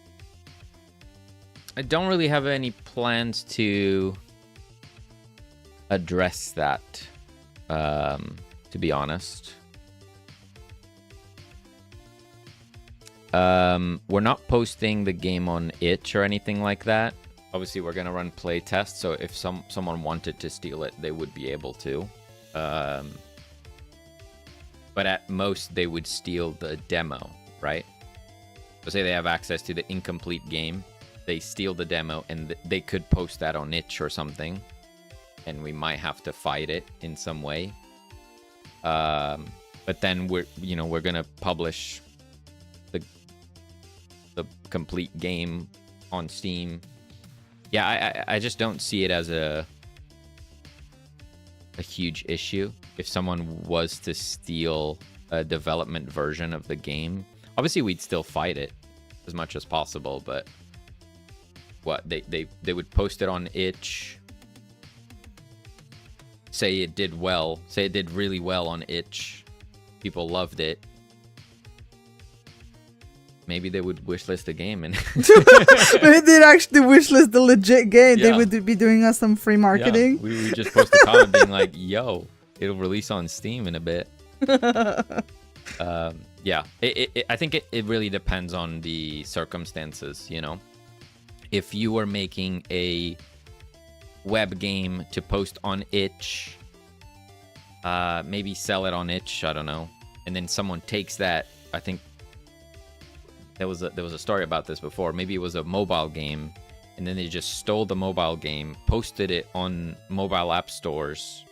don't really have any plans to address that, to be honest. We're not posting the game on itch or anything like that. Obviously, we're gonna run play tests, so if someone wanted to steal it, they would be able to. But at most, they would steal the demo, right? So say they have access to the incomplete game, they steal the demo, and they could post that on itch or something, and we might have to fight it in some way. But then we're gonna publish the complete game on Steam. Yeah, I just don't see it as a huge issue if someone was to steal a development version of the game. Obviously, we'd still fight it as much as possible, but what they would post it on itch, say it did really well on itch, people loved it. Maybe they would wishlist the game and Maybe they'd actually wishlist the legit game. Yeah. They would be doing us some free marketing. Yeah, we would just post a comment being like, yo, it'll release on Steam in a bit. Yeah, I think it really depends on the circumstances, you know? If you were making a web game to post on itch, maybe sell it on itch, I don't know. And then someone takes that, I think, there was a story about this before. Maybe it was a mobile game, and then they just stole the mobile game, posted it on mobile app stores,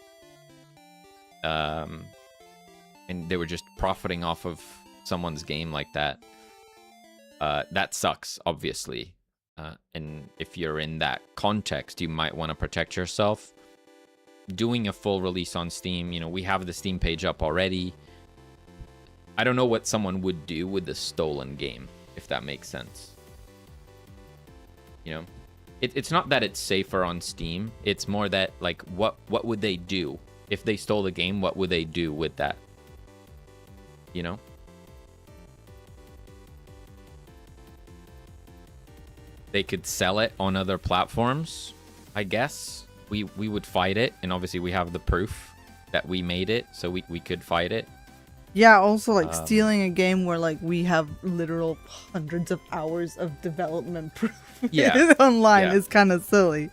and they were just profiting off of someone's game like that. That sucks, obviously. And if you're in that context, you might want to protect yourself. Doing a full release on Steam, we have the Steam page up already. I don't know what someone would do with the stolen game, if that makes sense. It's not that it's safer on Steam. It's more that, like, what would they do if they stole the game? What would they do with that? They could sell it on other platforms, I guess. We would fight it, and obviously we have the proof that we made it, so we could fight it. Yeah, also like stealing a game where like we have literal hundreds of hours of development proof online is kind of silly.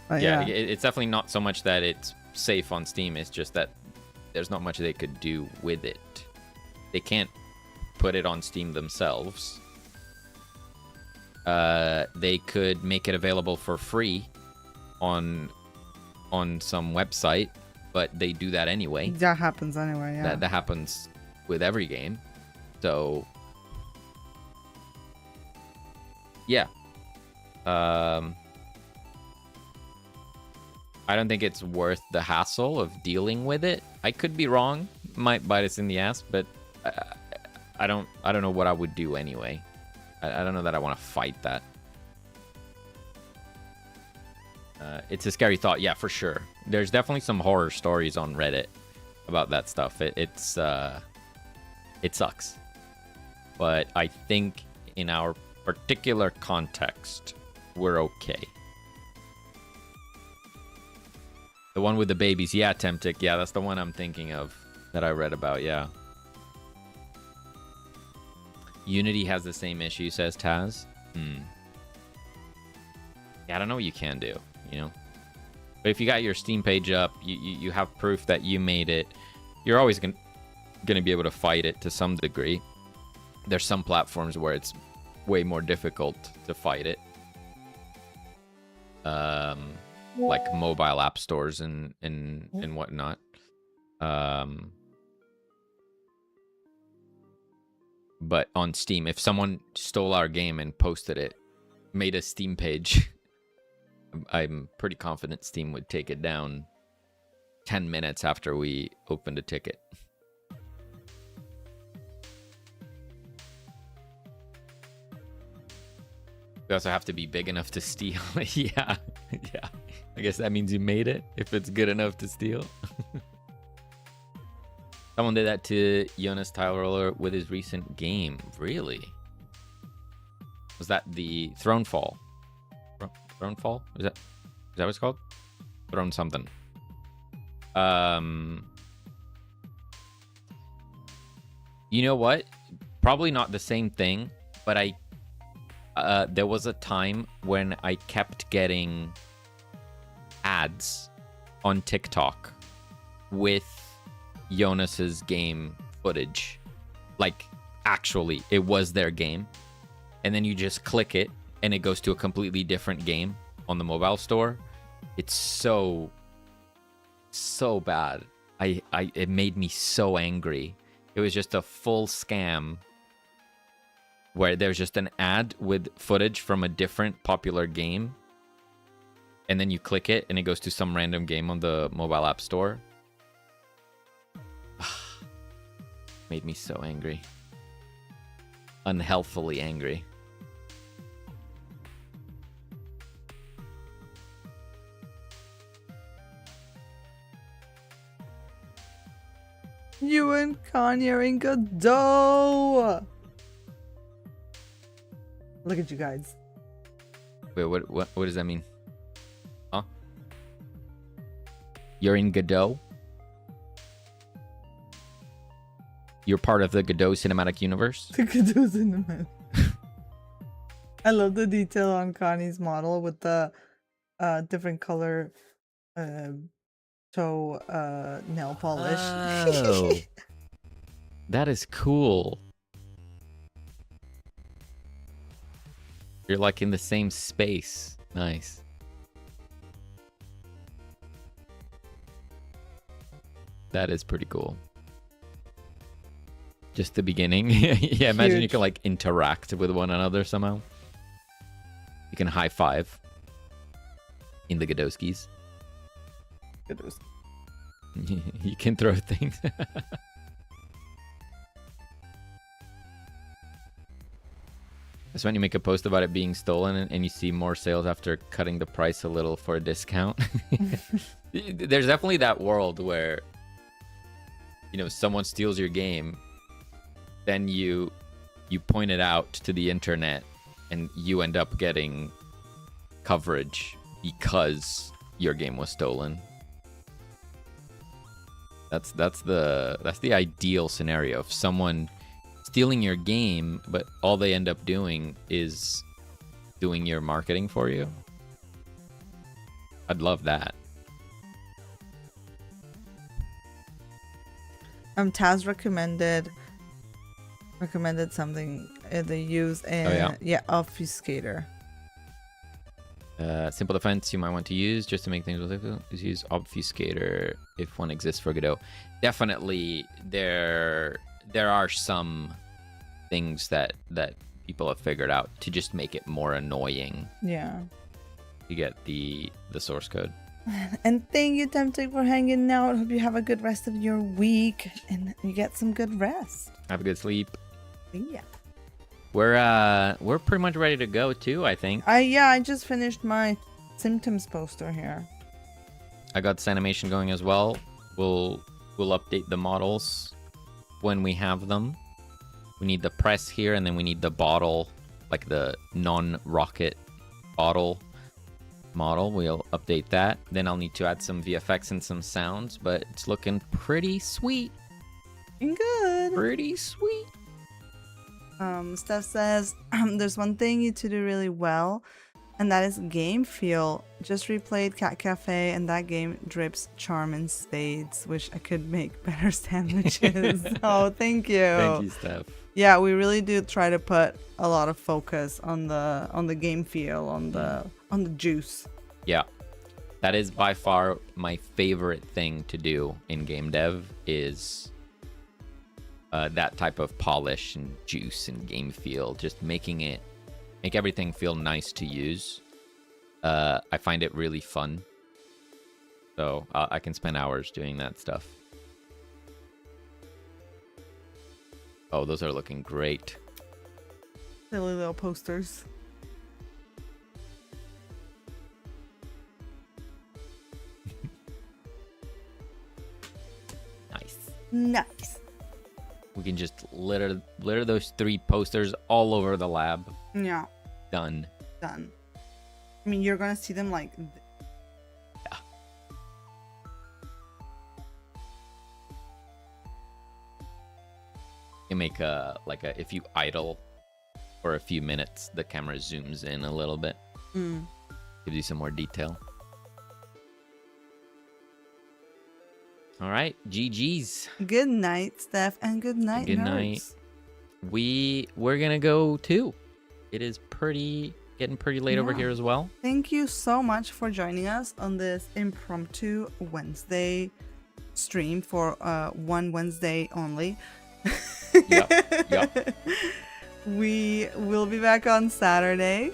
But it's definitely not so much that it's safe on Steam, it's just that there's not much they could do with it. They can't put it on Steam themselves. They could make it available for free on some website, but they do that anyway. That happens anyway, yeah. That happens with every game. So, yeah. I don't think it's worth the hassle of dealing with it. I could be wrong. Might bite us in the ass, but I don't know what I would do anyway. I don't know that I want to fight that. It's a scary thought, yeah, for sure. There's definitely some horror stories on Reddit about that stuff. It sucks. But I think in our particular context, we're okay. The one with the babies, yeah, Temptic, yeah, that's the one I'm thinking of that I read about, yeah. Unity has the same issue, says Taz. Yeah, I don't know what you can do, But if you got your Steam page up, you have proof that you made it, you're always going to be able to fight it to some degree. There's some platforms where it's way more difficult to fight it. like mobile app stores and whatnot. But on Steam, if someone stole our game and posted it, made a Steam page, I'm pretty confident Steam would take it down 10 minutes after we opened a ticket. We also have to be big enough to steal. Yeah. I guess that means you made it, if it's good enough to steal. Someone did that to Jonas Tyleroller with his recent game. Really? Was that the Thronefall? Thronefall? Is that what it's called? Throne something. You know what? Probably not the same thing, but there was a time when I kept getting ads on TikTok with Jonas's game footage. Like, actually, it was their game. And then you just click it, and it goes to a completely different game on the mobile store. It's so bad. It made me so angry. It was just a full scam where there's just an ad with footage from a different popular game, and then you click it and it goes to some random game on the mobile app store. Made me so angry. Unhealthily angry. You and Kanye are in Godot. Look at you guys. Wait, what does that mean? Huh? You're in Godot? You're part of the Godot cinematic universe? The Godot cinematic. I love the detail on Connie's model with the different color toe nail polish. Oh. That is cool. You're like in the same space. Nice. That is pretty cool. Just the beginning. Yeah, imagine you can like interact with one another somehow. You can high five in the Godowskis. You can throw things. That's when you make a post about it being stolen and you see more sales after cutting the price a little for a discount. There's definitely that world where, you know, someone steals your game, then you point it out to the internet and you end up getting coverage because your game was stolen. That's the ideal scenario of someone stealing your game, but all they end up doing is doing your marketing for you. I'd love that. Taz recommended something they use and obfuscator. Simple defense you might want to use just to make things difficult is use obfuscator if one exists for Godot. Definitely there are some things that people have figured out to just make it more annoying. Yeah. You get the source code. And thank you, Tempting, for hanging out. Hope you have a good rest of your week and you get some good rest. Have a good sleep. Yeah. We're pretty much ready to go too, I think. I just finished my symptoms poster here. I got this animation going as well. We'll update the models when we have them. We need the press here, and then we need the bottle, like the non-rocket bottle model. We'll update that. Then I'll need to add some VFX and some sounds, but it's looking pretty sweet. Good. Pretty sweet. Steph says, there's one thing you two do really well, and that is game feel. Just replayed Cat Cafe, and that game drips charm and spades. Wish I could make better sandwiches. Oh, thank you. Thank you, Steph. Yeah, we really do try to put a lot of focus on the game feel, on the juice. Yeah. That is by far my favorite thing to do in game dev is that type of polish and juice and game feel. Just make everything feel nice to use. I find it really fun. So I can spend hours doing that stuff. Oh, those are looking great. Silly little posters. Nice. Nice. We can just litter those 3 posters all over the lab. Yeah. Done. Done. I mean, you're gonna see them like. Yeah. You make if you idle for a few minutes, the camera zooms in a little bit. Gives you some more detail. All right, GG's. Good night, Steph, and good night, Good nerds. night. We're gonna go too. It is getting pretty late over here as well. Thank you so much for joining us on this impromptu Wednesday stream for one Wednesday only. Yep. We will be back on Saturday,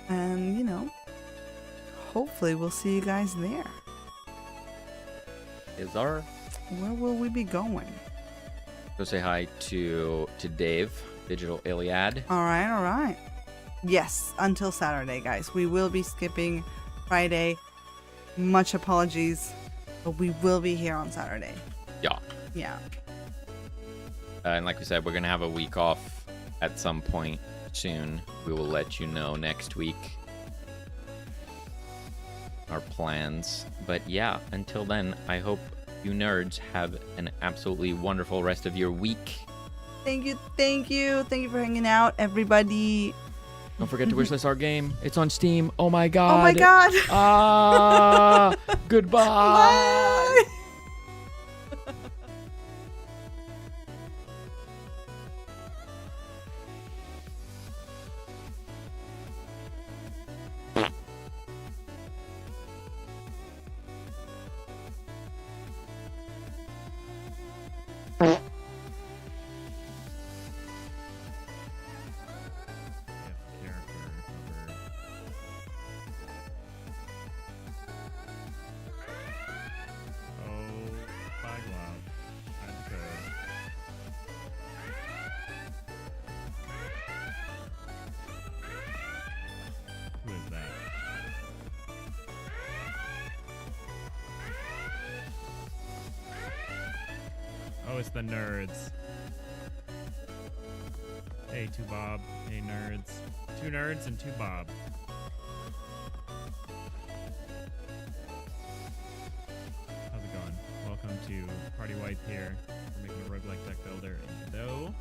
and hopefully we'll see you guys there. Where will we be going? Go say hi to Dave, Digital Iliad. All right. Yes, until Saturday, guys. We will be skipping Friday. Much apologies, but we will be here on Saturday. Yeah. And like we said, we're gonna have a week off at some point soon. We will let you know next week our plans. But yeah, until then, I hope you nerds have an absolutely wonderful rest of your week. Thank you for hanging out, everybody. Don't forget to wishlist our game. It's on Steam. Oh my god. Oh my god. Goodbye. Bye. Who is that? Oh, it's the nerds. Hey, 2Bob. Hey, nerds. 2 nerds and 2Bob. How's it going? Welcome to Party Wipe here. We're making a roguelike deck builder in Godot.